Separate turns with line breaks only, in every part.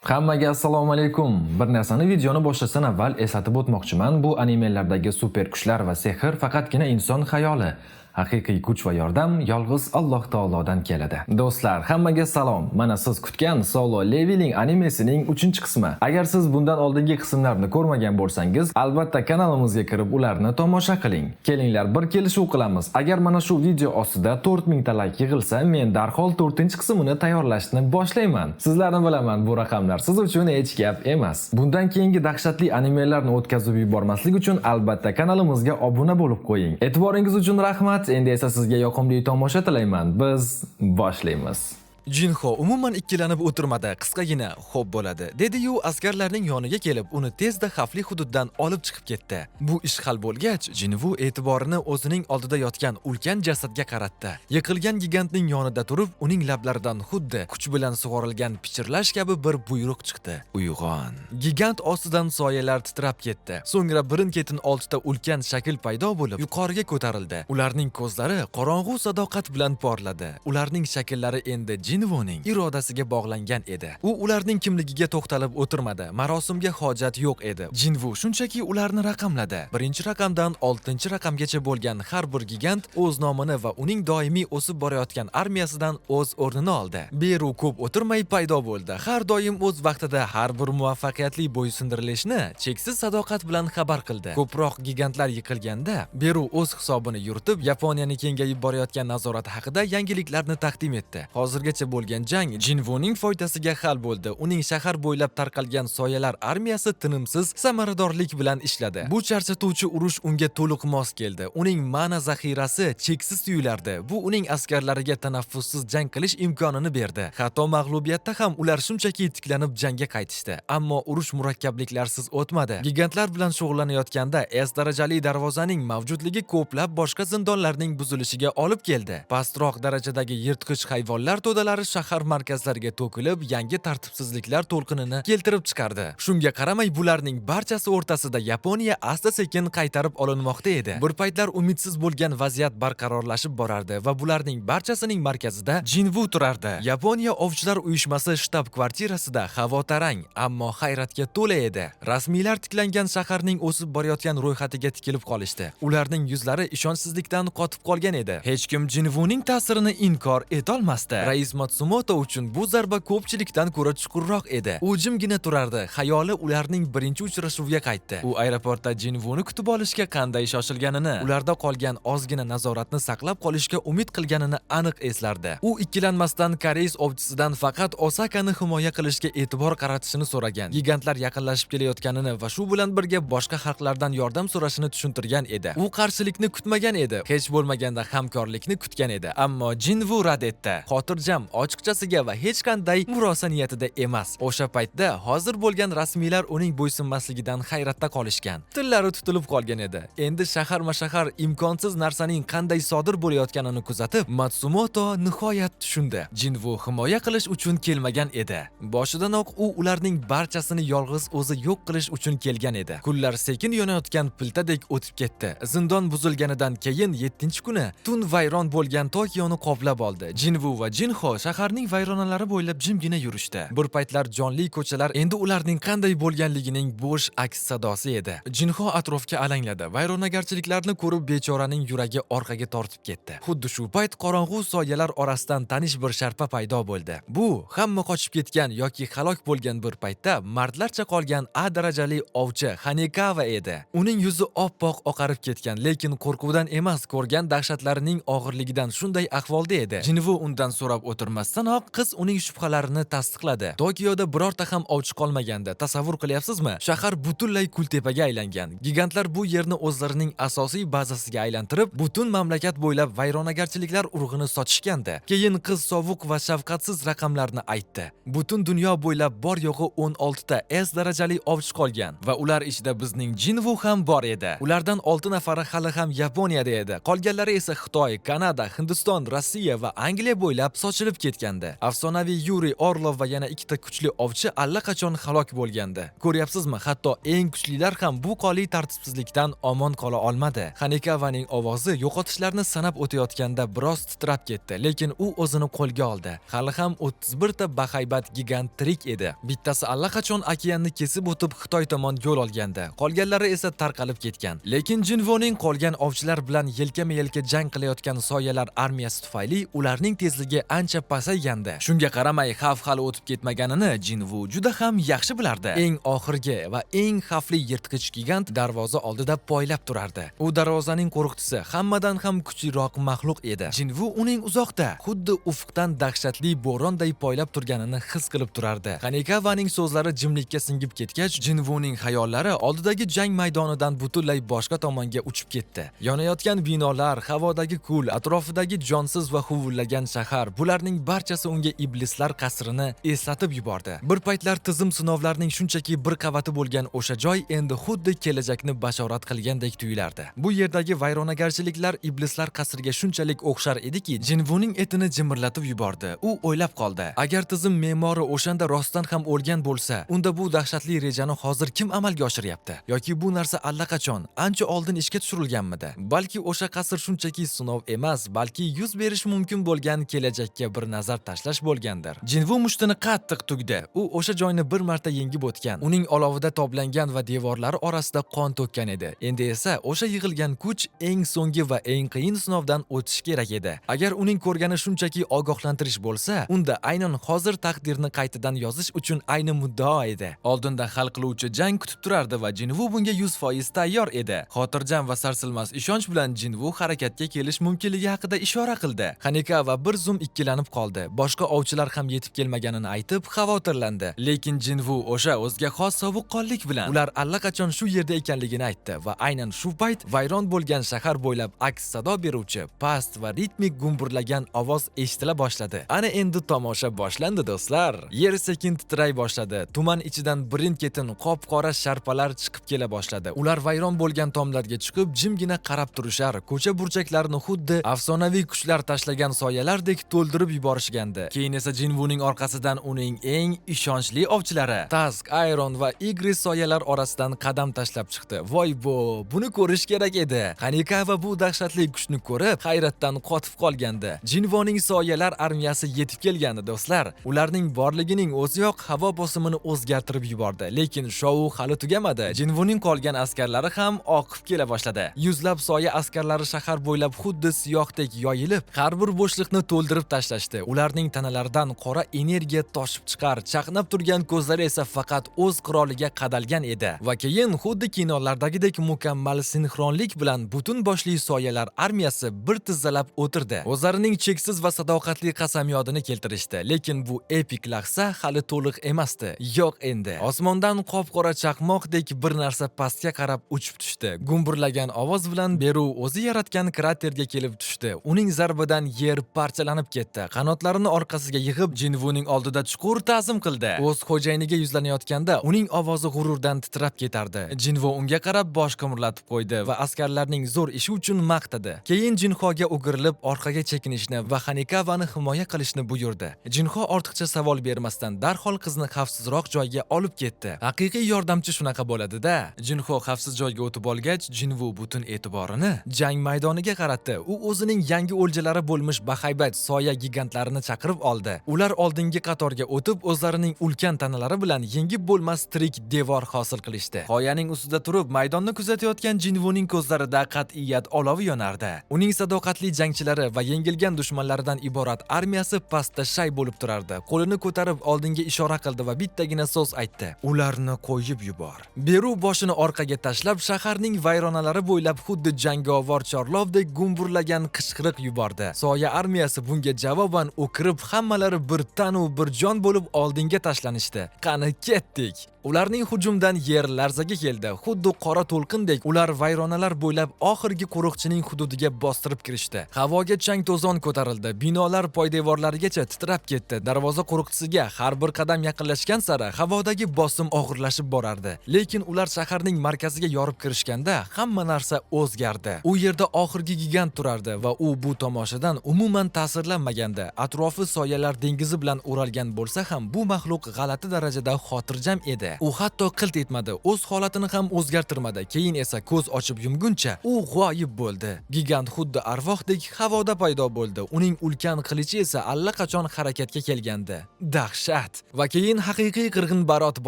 Hammaga assalomu alaykum. Bir narsani videoni boshlashdan avval eslatib o'tmoqchiman. Bu animelardagi super kuchlar va sehr faqatgina inson xayoli. Haqiqiy kuch va yordam yolg'iz Alloh taolodan keladi. Do'stlar, hammaga salom. Mana siz kutgan Solo Leveling animesining 3-qismi. Agar siz bundan oldingi qismlarni ko'rmagan bo'lsangiz, albatta kanalimizga kirib ularni tomosha qiling. Kelinglar bir kelishuv qilamiz. Agar mana shu video ostida 4000 ta like yig'ilsa, men darhol 4-qismini tayyorlashni boshlayman. Sizlarni bilaman, bu raqamlar siz uchun hech gap emas. Bundan keyingi dahshatli animelarni o'tkazib yubormaslik uchun albatta kanalimizga obuna bo'lib qo'ying. E'tiboringiz uchun rahmat. Endi esa sizga yoqimli tomosha tilayman. Biz boshlaymiz.
Jinho umuman ikkilanib o'tirmadi, qisqagina "xo'p bo'ladi" dedi-yu askarlarning yoniga kelib, uni tezda xavfli hududdan olib chiqib ketdi. Bu ish hal bo'lgach, Jinvu e'tiborini o'zining oldida yotgan ulkan jasadga qaratdi. Yiqilgan gigantning yonida turib, uning lablaridan xuddi kuch bilan sug'orilgan pichirlash kabi bir buyruq chiqdi. Uyg'on. Gigant ostidan soyalar titrab ketdi. So'ngra birin-ketin 6 ta ulkan shakl paydo bo'lib, yuqoriga ko'tarildi. Ularning ko'zlari qorong'u sadoqat bilan porladi. Ularning shakllari endi Jinvuning irodasiga bog'langan edi. U ularning kimligiga to'xtalib o'tirmadi. Marosimga hojat yo'q edi. Jinvu shunchaki ularni raqamladi. 1-raqamdan 6-raqamgacha bo'lgan har bir gigant o'z nomini va uning doimiy o'sib borayotgan armiyasidan o'z o'rnini oldi. Beru ko'p o'tirmay paydo bo'ldi. Har doim o'z vaqtida har bir muvaffaqiyatli bo'ysundirilishni cheksiz sadoqat bilan xabar qildi. Ko'proq gigantlar yiqilganda, Beru o'z hisobini yuritib, Yaponiyani kengayib borayotgan nazorat haqida yangiliklarni taqdim etdi. Hozirgacha bo'lgan jang Jinvuning foydasiga hal bo'ldi. Uning shahar bo'ylab tarqalgan soyalar armiyasi tinimsiz samaradorlik bilan ishladi. Bu charchatuvchi urush unga to'liq mos keldi. Uning mana zaxirasi cheksiz tuyulardi. Bu uning askarlariga tanaffussiz jang qilish imkonini berdi. Hatto mag'lubiyatda ham ular shunchaki tiklanib jangga qaytishdi. Ammo urush murakkabliklarsiz o'tmadi. Gigantlar bilan shug'ullanayotganda S darajali darvozaning mavjudligi ko'plab boshqa zindonlarning buzilishiga olib keldi. Pastroq darajadagi yirtqich hayvonlar to'dalari shahar markazlariga to'kilib, yangi tartibsizliklar to'lqinini keltirib chiqardi. Shunga qaramay, bularning barchasi o'rtasida Yaponiya asta-sekin qaytarib olinmoqda edi. Bir paytlar umidsiz bo'lgan vaziyat barqarorlashib borardi va bularning barchasining markazida Jinvu turardi. Yaponiya ovchilar uyushmasi shtab-kvartirasida havo tarang, ammo hayratga to'la edi. Rasmiylar tiklangan shaharning o'sib borayotgan ro'yxatiga tikilib qolishdi. Ularning yuzlari ishonchsizlikdan qotib qolgan edi. Hech kim Jinvuning ta'sirini inkor etolmasdi. Rais Matsumoto uchun bu zarba ko'pchilikdan ko'ra chuqurroq edi. U jimgina turardi. Xayoli ularning birinchi uchrashuviga qaytdi. U aeroportda Jinvuni kutib olishga qanday shoshilganini, ularda qolgan ozgina nazoratni saqlab qolishga umid qilganini aniq eslardi. U ikkilanmasdan koreys ovchisidan faqat Osakani himoya qilishga e'tibor qaratishini so'ragan. Gigantlar yaqinlashib kelayotganini va shu bilan birga boshqa xalqlardan yordam so'rashini tushuntirgan edi. U qarshilikni kutmagan edi. Hech bo'lmaganda hamkorlikni kutgan edi. Ammo Jinvu rad etdi. Xotirjam, ochiqchasiga va hech qanday murosa niyatida emas. O'sha paytda hozir bo'lgan rasmiylar uning bo'ysunmasligidan hayratda qolishgan. Tillari tutilib qolgan edi. Endi shahar-mashahar imkonsiz narsaning qanday sodir bo'layotganini kuzatib, Matsumoto nihoyat tushundi. Jinvu himoya qilish uchun kelmagan edi. Boshidanoq u ularning barchasini yolg'iz o'zi yo'q qilish uchun kelgan edi. Kunlar sekin yonayotgan piltadek o'tib ketdi. Zindon buzilganidan keyin 7-kuni tun vayron bo'lgan Tokioni qoplab oldi. Jinvu va Jinho shaharning vayronalari bo'ylab jimgina yurishdi. Bir paytlar jonli ko'chalar endi ularning qanday bo'lganligining bo'sh aks sadosi edi. Jinho atrofga alangladi. Vayronagarchiliklarni ko'rib bechoraning yuragi orqaga tortib ketdi. Xuddi shu payt qorong'u soyalar orasidan tanish bir sharpa paydo bo'ldi. Bu hamma qochib ketgan yoki halok bo'lgan bir paytda mardlarcha qolgan A darajali ovchi Hanekawa edi. Uning yuzi oppoq oqarib ketgan, lekin qo'rquvdan emas, ko'rgan dahshatlarining og'irligidan shunday ahvolda edi. Jinvu undan so'rab o'tirmasdanoq qiz uning shubhalarini tasdiqladi. Tokioda birorta ham ovchi qolmaganda. Tasavvur qilyapsizmi? Shahar butunlay kultepaga aylangan. Gigantlar bu yerni o'zlarining asosiy bazasiga aylantirib, butun mamlakat bo'ylab vayronagarchiliklar urug'ini sochishgandi. Keyin qiz sovuq va shafqatsiz raqamlarni aytdi. Butun dunyo bo'ylab bor yo'g'i 16 ta S darajali ovchi qolgan va ular ichida bizning Jinvu ham bor edi. Ulardan 6 nafari hali ham Yaponiyada edi. Qolganlari esa Xitoy, Kanada, Hindiston, Rossiya va Angliya bo'ylab sochilib cho'zilib ketgandi. Afsonaviy Yuriy Orlov va yana ikkita kuchli ovchi allaqachon halok bo'lgandi. Ko'ryapsizmi, hatto eng kuchlilar ham bu qonli tartibsizlikdan omon qola olmadi. Xanikavaning ovozi yo'qotishlarni sanab o'tayotganda biroz titrab ketdi, lekin u o'zini qo'lga oldi. Hali ham 31 ta bahaybat gigant tirik edi. Bittasi allaqachon okeanni kesib o'tib Xitoy tomon yo'l olgandi. Qolganlari esa tarqalib ketgan. Lekin Jinvoning qolgan ovchilar bilan yelkama-yelka jang qilayotgan soyalar armiyasi tufayli ularning tezligi ancha pasaygandi. Shunga qaramay, xavf hali o'tib ketmaganini Jinvu juda ham yaxshi bilardi. Eng oxirgi va eng xavfli yirtqich gigant darvoza oldida poylab turardi. U darvozaning qo'riqchisi hammadan ham kuchliroq maxluq edi. Jinvu uning uzoqda, xuddi ufqdan dahshatli bo'ronday poylab turganini his qilib turardi. Xanikavaning so'zlari jimlikka singib ketgach, Jinvuning xayollari oldidagi jang maydonidan butunlay boshqa tomonga uchib ketdi. Yonayotgan binolar, havodagi kul, atrofidagi jonsiz va huvillagan shahar, bularning barchasi unga iblislar qasrini eslatib yubordi. Bir paytlar tizim sinovlarning shunchaki bir qavati bo'lgan o'sha joy endi xuddi kelajakni bashorat qilgandek tuyulardi. Bu yerdagi vayronagarchiliklar iblislar qasriga shunchalik o'xshar ediki, Jinvuning etini jimirlatib yubordi. U o'ylab qoldi: agar tizim me'mori o'shanda rostdan ham o'lgan bo'lsa, unda bu dahshatli rejani hozir kim amalga oshiryapti? Yoki bu narsa allaqachon ancha oldin ishga tushirilganmidi? Balki o'sha qasr shunchaki sinov emas, balki yuz berish mumkin bo'lgan kelajakka bir nazar tashlash bo'lgandir. Jinvu mushtini qattiq tugdi. U o'sha joyni bir marta yengib o'tgan. Uning olovida toblangan va devorlari orasida qon to'kkan edi. Endi esa o'sha yig'ilgan kuch eng so'nggi va eng qiyin sinovdan o'tish kerak edi. Agar uning ko'rgani shunchaki ogohlantirish bo'lsa, unda aynan hozir taqdirni qaytadan yozish uchun ayni muddao edi. Oldinda hal qiluvchi jang kutib turardi va Jinvu bunga 100% tayyor edi. Xotirjam va sarsilmas ishonch bilan Jinvu harakatga kelish mumkinligi haqida ishora qildi. Xanikava bir zum ikkilanib qoldi. Boshqa ovchilar ham yetib kelmaganini aytib xavotirlandi. Lekin Jinvu o'sha o'ziga xos sovuqqonlik bilan ular allaqachon shu yerda ekanligini aytdi va aynan shu payt vayron bo'lgan shahar bo'ylab aks sado beruvchi past va ritmik gumburlagan ovoz eshitila boshladi. Ana endi tomosha boshlandi do'stlar. Yer sekin titray boshladi. Tuman ichidan birin-ketin qop-qora sharpalar chiqib kela boshladi. Ular vayron bo'lgan tomlarga chiqib jimgina qarab turishar, ko'cha burchaklarini xuddi afsonaviy kuchlar tashlagan soyalardek to'ldirib yuborishgandi. Keyin esa Jinvuning orqasidan uning eng ishonchli ovchilari Tusk, Iron va Igris soyalar orasidan qadam tashlab chiqdi. Voy bo, buni ko'rish kerak edi. Xanikava bu dahshatli kuchni ko'rib hayratdan qotib qolgandi. Jinvuning soyalar armiyasi yetib kelgandi do'stlar. Ularning borligining o'ziyoq havo bosimini o'zgartirib yubordi. Lekin shou hali tugamadi. Jinvuning qolgan askarlari ham oqib kela boshladi. Yuzlab soya askarlari shahar bo'ylab xuddi siyohdek yoyilib, har bir bo'shliqni to'ldirib tashlashdi. Ularning tanalaridan qora energiya toshib chiqar, chaqnab turgan ko'zlari esa faqat o'z qiroliga qadalgan edi. Va keyin xuddi kinolardagidek mukammal sinxronlik bilan butun boshli soyalar armiyasi bir tizzalab o'tirdi. O'zlarining cheksiz va sadoqatli qasamyodini keltirishdi. Lekin bu epik lahza hali to'liq emasdi. Yo'q endi. Osmondan qop-qora chaqmoqdek bir narsa pastga qarab uchib tushdi. Gumburlagan ovoz bilan Beru o'zi yaratgan kraterga kelib tushdi. Uning zarbidan yer parchalanib ketdi. Qanotlarini orqasiga yig'ib Jinvuning oldida chuqur ta'zim qildi. O'z xo'jayiniga yuzlanayotganda uning ovozi g'ururdan titrab ketardi. Jinvu unga qarab bosh qimirlatib qo'ydi va askarlarning zo'r ishi uchun maqtadi. Keyin Jinhoga o'girilib orqaga chekinishni va Xanikavani himoya qilishni buyurdi. Jinho ortiqcha savol bermasdan darhol qizni xavfsizroq joyga olib ketdi. Haqiqiy yordamchi shunaqa bo'ladi-da. Jinho xavfsiz joyga o'tib olgach, Jinvu butun e'tiborini jang maydoniga qaratdi. U o'zining yangi o'ljalari bo'lmish bahaybat soya gigantlarini chaqirib oldi. Ular oldingi qatorga o'tib, o'zlarining ulkan tanalari bilan yengib bo'lmas tirik devor hosil qilishdi. Qoyaning ustida turib, maydonni kuzatayotgan Jinvuning ko'zlarida qat'iyat olovi yonardi. Uning sadoqatli jangchilari va yengilgan dushmanlaridan iborat armiyasi pastda shay bo'lib turardi. Qo'lini ko'tarib oldinga ishora qildi va bittagina so'z aytdi: "Ularni qo'yib yubor." Beru boshini orqaga tashlab, shaharning vayronalari bo'ylab xuddi jangovar chorlovdek gumburlagan qichqiriq yubordi. Soya armiyasi bunga javoban o'kirib, hammalari bir tan va bir jon bo'lib oldinga tashlanishdi. Qani ketdik. Ularning hujumdan yer larzaga keldi. Xuddi qora to'lqindek ular vayronalar bo'ylab oxirgi qo'riqchining hududiga bostirib kirishdi. Havoga chang-to'zon ko'tarildi. Binolar poydevorlarigacha titrab ketdi. Darvoza qo'riqchisiga har bir qadam yaqinlashgan sari havodagi bosim og'irlashib borardi. Lekin ular shaharning markaziga yorib kirishganda hamma narsa o'zgardi. U yerda oxirgi gigant turardi va u bu tomoshadan umuman ta'sirlanmagandi. edi. Atrofi soyalar dengizi bilan o'ralgan bo'lsa ham, bu maxluq g'alati darajada xotirjam edi. U hatto qilt etmadi, o'z holatini ham o'zgartirmadi. Keyin esa ko'z ochib yumguncha u g'oyib bo'ldi. Gigant xuddi arvohdek havoda paydo bo'ldi. Uning ulkan qilichi esa allaqachon harakatga kelgandi. Dahshat! Va keyin haqiqiy qirg'in barot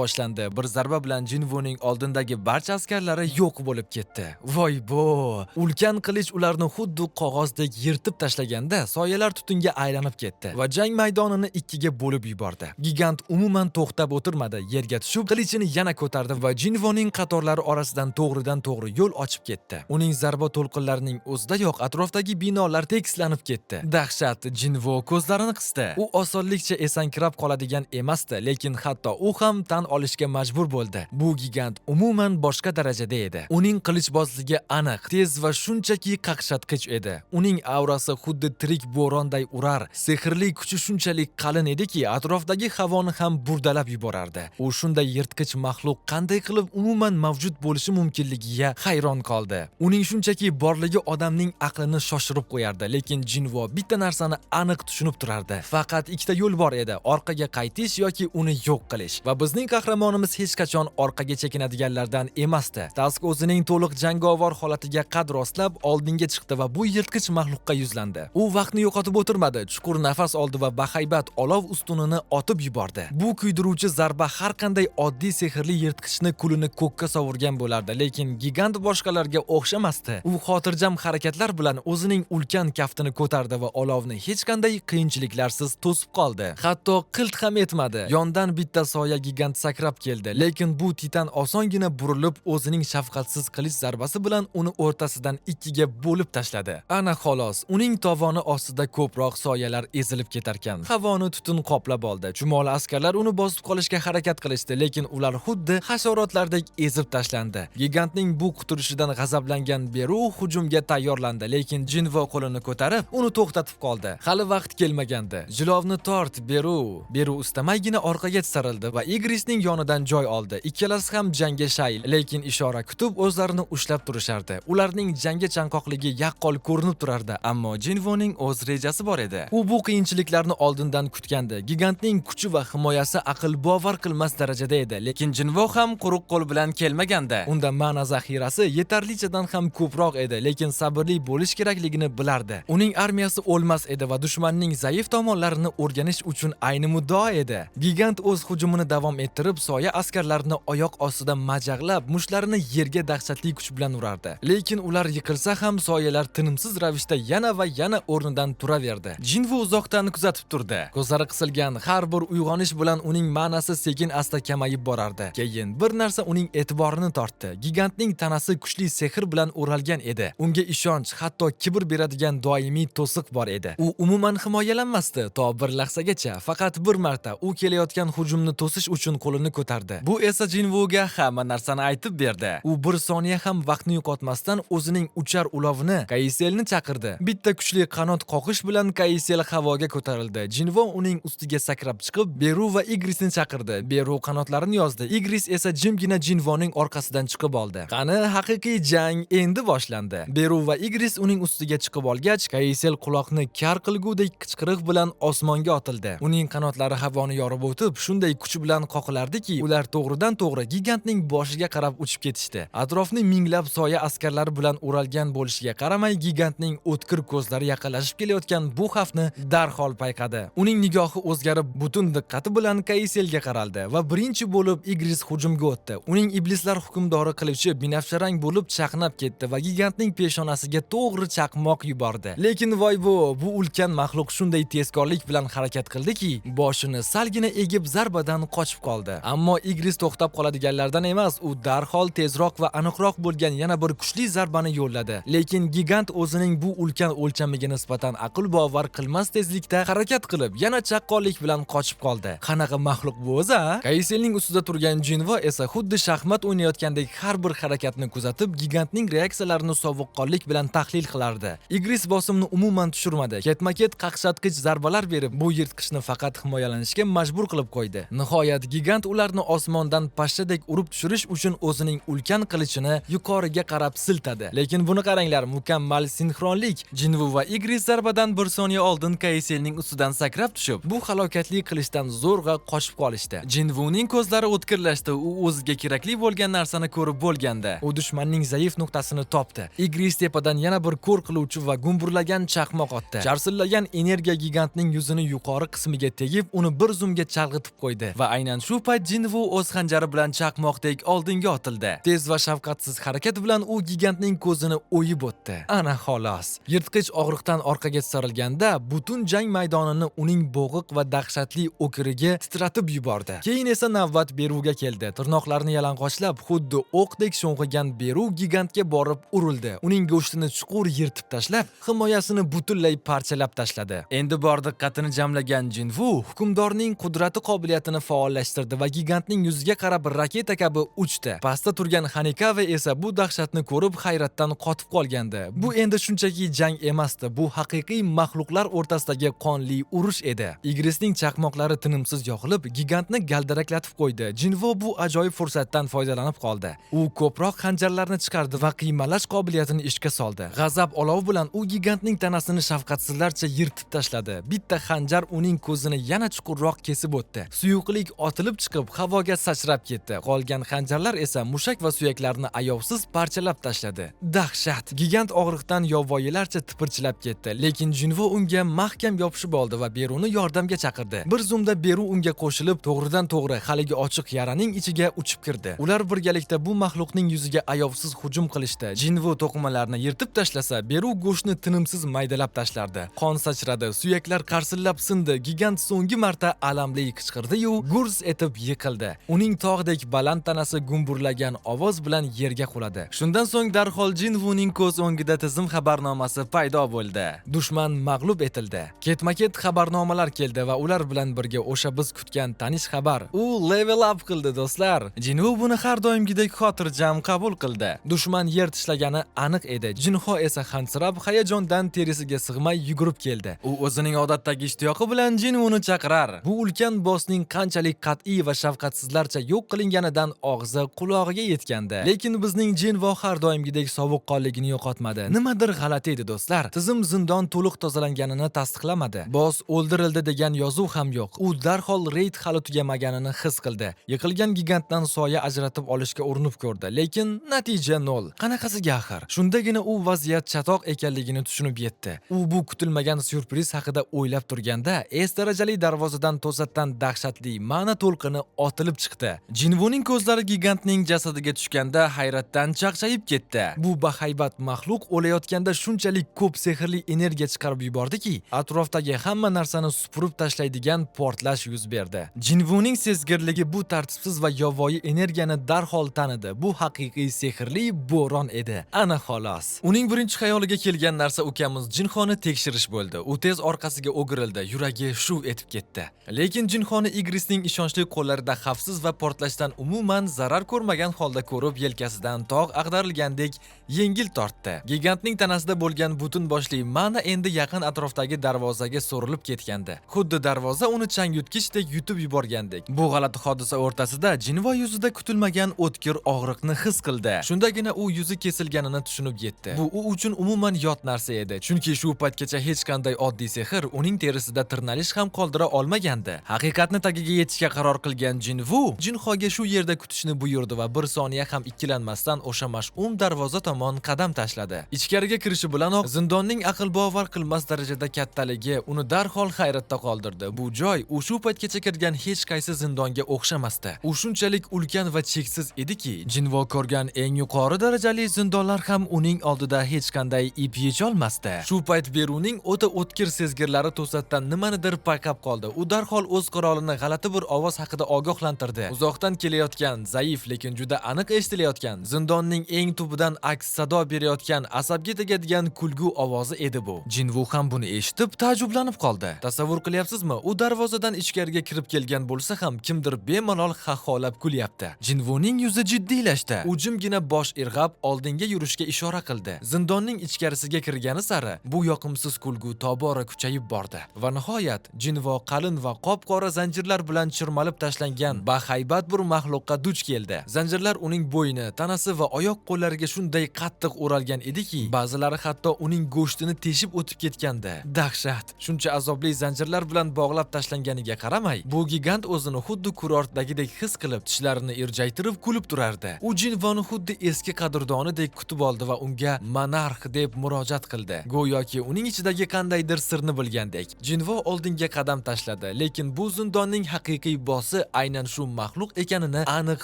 boshlandi. Bir zarba bilan Jinvuning oldindagi barcha askarlari yo'q bo'lib ketdi. Voy bo! Ulkan qilich ularni xuddi qog'ozdek yirtib tashlaganda soyalar tutunga aylanib ketdi va jang maydonini ikkiga bo'lib yubordi. Gigant umuman to'xtab o'tirmadi, yerga tushib qilichini yana ko'tardi va Jinvoning qatorlari orasidan to'g'ridan-to'g'ri yo'l ochib ketdi. Uning zarba to'lqinlarining o'zidayoq atrofdagi binolar tekislanib ketdi. Dahshat! Jinvo ko'zlarini qisdi. U osonlikcha esankirab qoladigan emasdi, lekin hatto u ham tan olishga majbur bo'ldi. Bu gigant umuman boshqa darajada edi. Uning qilichbozligi aniq, tez va shunchaki qaqshatqich edi. Uning aurasi xuddi tirik bo'ronday urar. Sehrli kuchi shunchalik qalin ediki, atrofdagi havoni ham burdalab yuborardi. U shunday yirtqich maxluq qanday qilib umuman mavjud bo'lishi mumkinligiga hayron qoldi. Uning shunchaki borligi odamning aqlini shoshirib qo'yardi, lekin Jinvo bitta narsani aniq tushunib turardi. Faqat ikkita yo'l bor edi: orqaga qaytish yoki uni yo'q qilish. Va bizning qahramonimiz hech qachon orqaga chekinadiganlardan emasdi. Task o'zining to'liq jangovar holatiga qad rostlab oldinga chiqdi va bu yirtqich maxluqqa yuzlandi. U vaqtni yo'qotib o'tirmadi, chuqur nafas oldi va bahaybat olov ustunini otib yubordi. Bu kuydiruvchi zarba har qanday oddiy sehrli yirtqichni kulini ko'kka sovurgan bo'lardi, lekin gigant boshqalarga o'xshamasdi. U xotirjam harakatlar bilan o'zining ulkan kaftini ko'tardi va olovni hech qanday qiyinchiliklarsiz to'sib qoldi. Hatto qilt ham etmadi. Yondan bitta soya gigant sakrab keldi, lekin bu titan osongina burilib o'zining shafqatsiz qilich zarbasi bilan uni o'rtasidan ikkiga bo'lib tashladi. Ana xolos, uning tovoni ostida ko'proq soyalar ezilib ketarkan. Havoni tutun qoplab oldi. Chumoli askarlar uni bosib qolishga harakat qilishdi, lekin ular xuddi hasharotlardek ezib tashlandi. Gigantning bu quturishidan g'azablangan Beru hujumga tayyorlandi, lekin Jinvo qo'lini ko'tarib, uni to'xtatib qoldi. Hali vaqt kelmagandi. Jilovni tort, Beru. Beru istamaygina orqaga tisarildi va Igrisning yonidan joy oldi. Ikkalasi ham jangga shayl, lekin ishora kutib o'zlarini ushlab turishardi. Ularning jangga chanqoqligi yaqqol ko'rinib turardi, ammo Jinvoning o'z rejasi bor edi. U bu qiyinchiliklarni oldindan kutgandi. Gigantning kuchi va himoyasi aql bovar qilmas darajada edi, lekin Jinvo ham quruq qo'l bilan kelmagandi. Unda ma'na zaxirasi yetarlichadan ham ko'proq edi, lekin sabrli bo'lish kerakligini bilardi. Uning armiyasi o'lmas edi va dushmanning zaif tomonlarini o'rganish uchun ayni muddao edi. Gigant o'z hujumini davom ettirib, soya askarlarini oyoq ostida majag'lab, mushlarini yerga dahshatli kuch bilan urardi. Lekin ular yiqilsa ham soyalar tinimsiz ravishda yana va yana o'rnidan turaverdi. Jinvo uzoqdan kuzatib turdi. Ko'zlari qisilgan, har bir uyg'onish bilan uning ma'nasi sekin-asta kamayib borardi. Keyin bir narsa uning e'tiborini tortdi. Gigantning tanasi kuchli sehr bilan o'ralgan edi. Unga ishonch, hatto kibr beradigan doimiy to'siq bor edi. U umuman himoyalanmasdi to bir lahzagacha. Faqat bir marta u kelayotgan hujumni to'sish uchun qo'lini ko'tardi. Bu esa Jinvoga hamma narsani aytib berdi. U bir soniya ham vaqtni yo'qotmasdan o'zining uchar ulovini Kaiselni chaqirdi. Bitta kuchli qanot qoqish bilan Kaisel havoga ko'tarildi. Jinvo uning ustiga sakrab chiqib, Beru va Igrisni chaqirdi. Beru qanotlarini yozdi. Igris esa jimgina Jinvoning orqasidan chiqib oldi. Qani haqiqiy jang endi boshlandi. Beru va Igris uning ustiga chiqib olgach, Kaisel quloqni kar qilgudek qichqiriq bilan osmonga otildi. Uning qanotlari havoni yorib o'tib, shunday kuch bilan qoqilardiki, ular to'g'ridan-to'g'ri gigantning boshiga qarab uchib ketishdi. Atrofni minglab soya askarlari bilan o'ralgan bo'lishiga qaramay, gigantning o'tkir ko'zlari yaqinlashib kelayotgan bu xavfni darhol payqadi. Uning nigohi o'zgarib, butun diqqati bilan Kaiselga qaraldi va birinchi bo'lib Igris hujumga o'tdi. Uning iblislar hukmdori qilichi binafsharang bo'lib chaqnab ketdi va gigantning peshonasiga to'g'ri chaqmoq yubordi. Lekin voy bu ulkan maxluq shunday tezkorlik bilan harakat qildiki, boshini salgina egib zarbadan qochib qoldi. Ammo Igris to'xtab qoladiganlardan emas, u darhol tezroq va aniqroq bo'lgan yana bir kuchli zarbani yo'lladi. Lekin gigant o'zining bu ulkan o'lchamiga nisbatan aql bovar qilmas tezlikda harakat qilib, yana chaqqonlik bilan qochib qoldi. Qanaqa maxluq bu o'zi? Kaiselning ustida turgan Jinvo esa xuddi shaxmat o'ynayotgandek har bir harakatni kuzatib, gigantning reaksiyalarini sovuqqonlik bilan tahlil qilardi. Igris bosimni umuman tushirmadi. Ketma-ket qaqshatqich zarbalar berib, bu yirtqichni faqat himoyalanishga majbur qilib qo'ydi. Nihoyat gigant ularni osmondan pashshadek urib tushirish uchun o'zining ulkan qilichini yuqoriga qarab siltadi. Lekin buni qaranglar, mukammal sinxronlik. Jinvo va Igris zarbadan bir soniya oldin Golden Kaiselning ustidan sakrab tushib, bu halokatli qilishdan zo'rg'a qochib qolishdi. Jinvuning ko'zlari o'tkirlashdi, u o'ziga kerakli bo'lgan narsani ko'rib bo'lganda, u dushmanning zaif nuqtasini topdi. Igris tepadan yana bir ko'r qiluvchi va gumburlagan chaqmoq otdi. Charsillagan energiya gigantning yuzini yuqori qismiga tegib, uni bir zumga chalg'itib qo'ydi va aynan shu payt Jinvu o'z xanjari bilan chaqmoqdek oldinga otildi. Tez va shafqatsiz harakat bilan u gigantning ko'zini o'yib o'tdi. Ana xolos. Yirtqich og'riqdan orqaga tisarilganda, butun jang maydonini uning bo'g'iq va dahshatli o'kiriga titratib yubordi. Keyin esa navbat Beruga keldi. Tirnoqlarini yalang'ochlab, xuddi o'qdek sho'ng'igan Beru gigantga borib urildi. Uning go'shtini chuqur yirtib tashlab, himoyasini butunlay parchalab tashladi. Endi bor diqqatini jamlagan Jinvu hukmdorning qudrati qobiliyatini faollashtirdi va gigantning yuziga qarab raketa kabi uchdi. Pastda turgan Hanikawa esa bu dahshatni ko'rib hayratdan qotib qolgandi. Bu endi shunchaki jang emasdi, bu haqiqiy maxluqlar o'rtasidagi qonli urush edi. Igrisning chaqmoqlari tinimsiz yoqilib, gigantni galdiraklatib qo'ydi. Jinvu bu ajoyib fursatdan foydalanib qoldi. U ko'proq xanjarlarni chiqardi va qiymalash qobiliyatini ishga soldi. G'azab olovi bilan u gigantning tanasini shafqatsizlarcha yirtib tashladi. Bitta xanjar uning ko'zini yana chuqurroq kesib o'tdi. Suyuqlik otilib chiqib, havoga sachrab ketdi. Qolgan xanjarlar esa mushak va suyaklarni ayovsiz parchalab tashladi. Dahshat! Gigant og'riqdan yovvoyilarcha tipirchilab ketdi, lekin Jinvu unga mahkam yopishib oldi va Beruni yordamga chaqirdi. Bir zumda Beru unga qo'shilib, to'g'ridan to'g'ri haligi ochiq yaraning ichiga uchib kirdi. Ular birgalikda bu maxluqning yuziga ayovsiz hujum qilishdi. Jinvu to'qimalarni yirtib tashlasa, Beru go'shtni tinimsiz maydalab tashlardi. Qon sachradi, suyaklar qarsillab sindi. Gigant so'nggi marta alamli qichqirdi-yu, gurs etib yiqildi. Uning tog'dek baland tanasi gumburlagan ovoz bilan yerga quladi. Shundan so'ng darhol Jinvuning ko'z o'ngida tizim xabarnomasi paydo bo'ldi. Dushman mag'lub etildi. Ketma-ket xabarnomalar keldi va ular bilan birga o'sha biz kutgan tanish xabar. U level up qildi do'stlar. Jinvu buni har doimgidek xotirjam qabul qildi. Dushman yer tishlagani aniq edi. Jinho esa hansirab, hayajondan terisiga sig'may yugurib keldi. U o'zining odatdagi ishtiyoqi bilan Jinvuni chaqirar. Bu ulkan bossning qanchalik qat'iy va shafqatsizlarcha yo'q qilinganidan og'zi qulog'iga yetgandi. Lekin bizning Jinvo har doimgidek sovuqqonligini yo'qotmadi. Nimadir g'alati edi do'stlar. Tizim zindon to'liq tozalanganini tasdiqlamadi. Boss o'ldirildi degan yozuv ham yo'q. U darhol reyd hali tugamaganini his qildi. Yiqilgan gigantdan soya ajratib olishga urinib ko'rdi, lekin natija nol. Qanaqasiga axir? Shundagina u vaziyat chatoq ekanligini tushunib yetdi. U bu kutilmagan syurpriz haqida o'ylab turganda, S darajali darvozadan to'satdan dahshatli ma'na to'lqini otilib chiqdi. Jinvuning ko'zlari gigantning jasadiga tushganda hayratdan chaqchayib ketdi. Bu bahaybat maxluq o'layotganda shunchalik ko'p sehrli energiya chiqarib yubordiki, atrofdagi hamma narsani supurib tashlaydigan portlash yuz berdi. Jinvuning sezgirligi bu tartibsiz va yovvoyi energiyani darhol tanidi. Bu haqiqiy sehrli bo'ron edi. Ana xolos. Uning birinchi xayoliga kelgan narsa ukamiz Jinhoni tekshirish bo'ldi. U tez orqasiga o'girildi, yuragi shuv etib ketdi. Lekin Jinhoni Igrisning ishonchli qo'llarida xavfsiz va portlashdan umuman zarar ko'rmagan holda ko'rib, yelkasidan tog' ag'darilgandek yengil tortdi. Gigantning tanasida bo'lgan butun boshli mana endi yaqin atrofdagi darvozaga so'rilib ketgandi. Xuddi darvoza uni chang yutkichdek yutib yuborgandek. Bu g'alati hodisa o'rtasida Jinvo yuzida kutilmagan o'tkir og'riqni his qildi. Shundagina u yuzi kesilganini tushunib yetdi. Bu u uchun umuman yot narsa edi. Chunki shu paytgacha hech qanday oddiy sehr uning terisida tirnalish ham qoldira olmagandi. Haqiqatni tagiga yetishga qaror qilgan Jinvu Jinhoga shu yerda kutishni buyurdi va bir soniya ham ikkilanmasdan o'sha mash'um darvoza tomon qadam tashladi. Ichkariga kirishi bilanoq zindonning aql bovar qilmas darajada kattaligi uni darhol hayratda qoldirdi. Bu joy u shu paytgacha kirgan hech qaysi zindonga o'xshamasdi. U shunchalik ulkan va cheksiz ediki, Jinvo ko'rgan eng yuqori darajali zindonlar ham uning oldida hech qanday ip yecholmasdi. Shu payt Beruning o'ta o'tkir sezgirlari to'satdan nimanidir payqab qoldi. U darhol o'z qirolini g'alati bir ovoz haqida ogohlantirdi. Uzoqdan kelayotgan, zaif lekin juda aniq eshitilayotgan, zindonning eng tubidan aks sado berayotgan, asabga tegadigan kulgu ovozi edi bu. Jinvu ham buni eshitib taajjublanib qoldi. Tasavvur qilyapsizmi? U darvozadan ichkariga kirib kelgan bo'lsa ham kimdir bemalol xaxolab kulyapti. Jinvuning yuzi jiddiylashdi. U jimgina bosh irg'ab oldinga yurishga ishora qildi. Zindonning ichkarisiga kirgani sari bu yoqimsiz kulgu tobora kuchayib bordi. Va nihoyat Jinvo qalin va qop-qora zanjirlar bilan chirmalib tashlangan bahaybat bir maxluqqa duch keldi. Zanjirlar uning bo'yni, tanasi va oyoq qo'llariga shunday qattiq o'ralgan ediki, ba'zilari hatto uning go'shtini teshib o'tib ketgandi. dahshat. Shuncha azobli zanjirlar bilan bog'lab tashlanganiga qaramay, bu gigant o'zini xuddi kurortdagidek his qilib, tishlarini irjaytirib kulib turardi. U Jinvoni xuddi eski qadrdonidek kutib oldi va unga monarx deb murojaat qildi. Go'yoki uning ichidagi qandaydir sirni bilgandek. Jinvo oldinga qadam tashladi, lekin bu zindonning haqiqiy bossi aynan shu maxluq ekanini aniq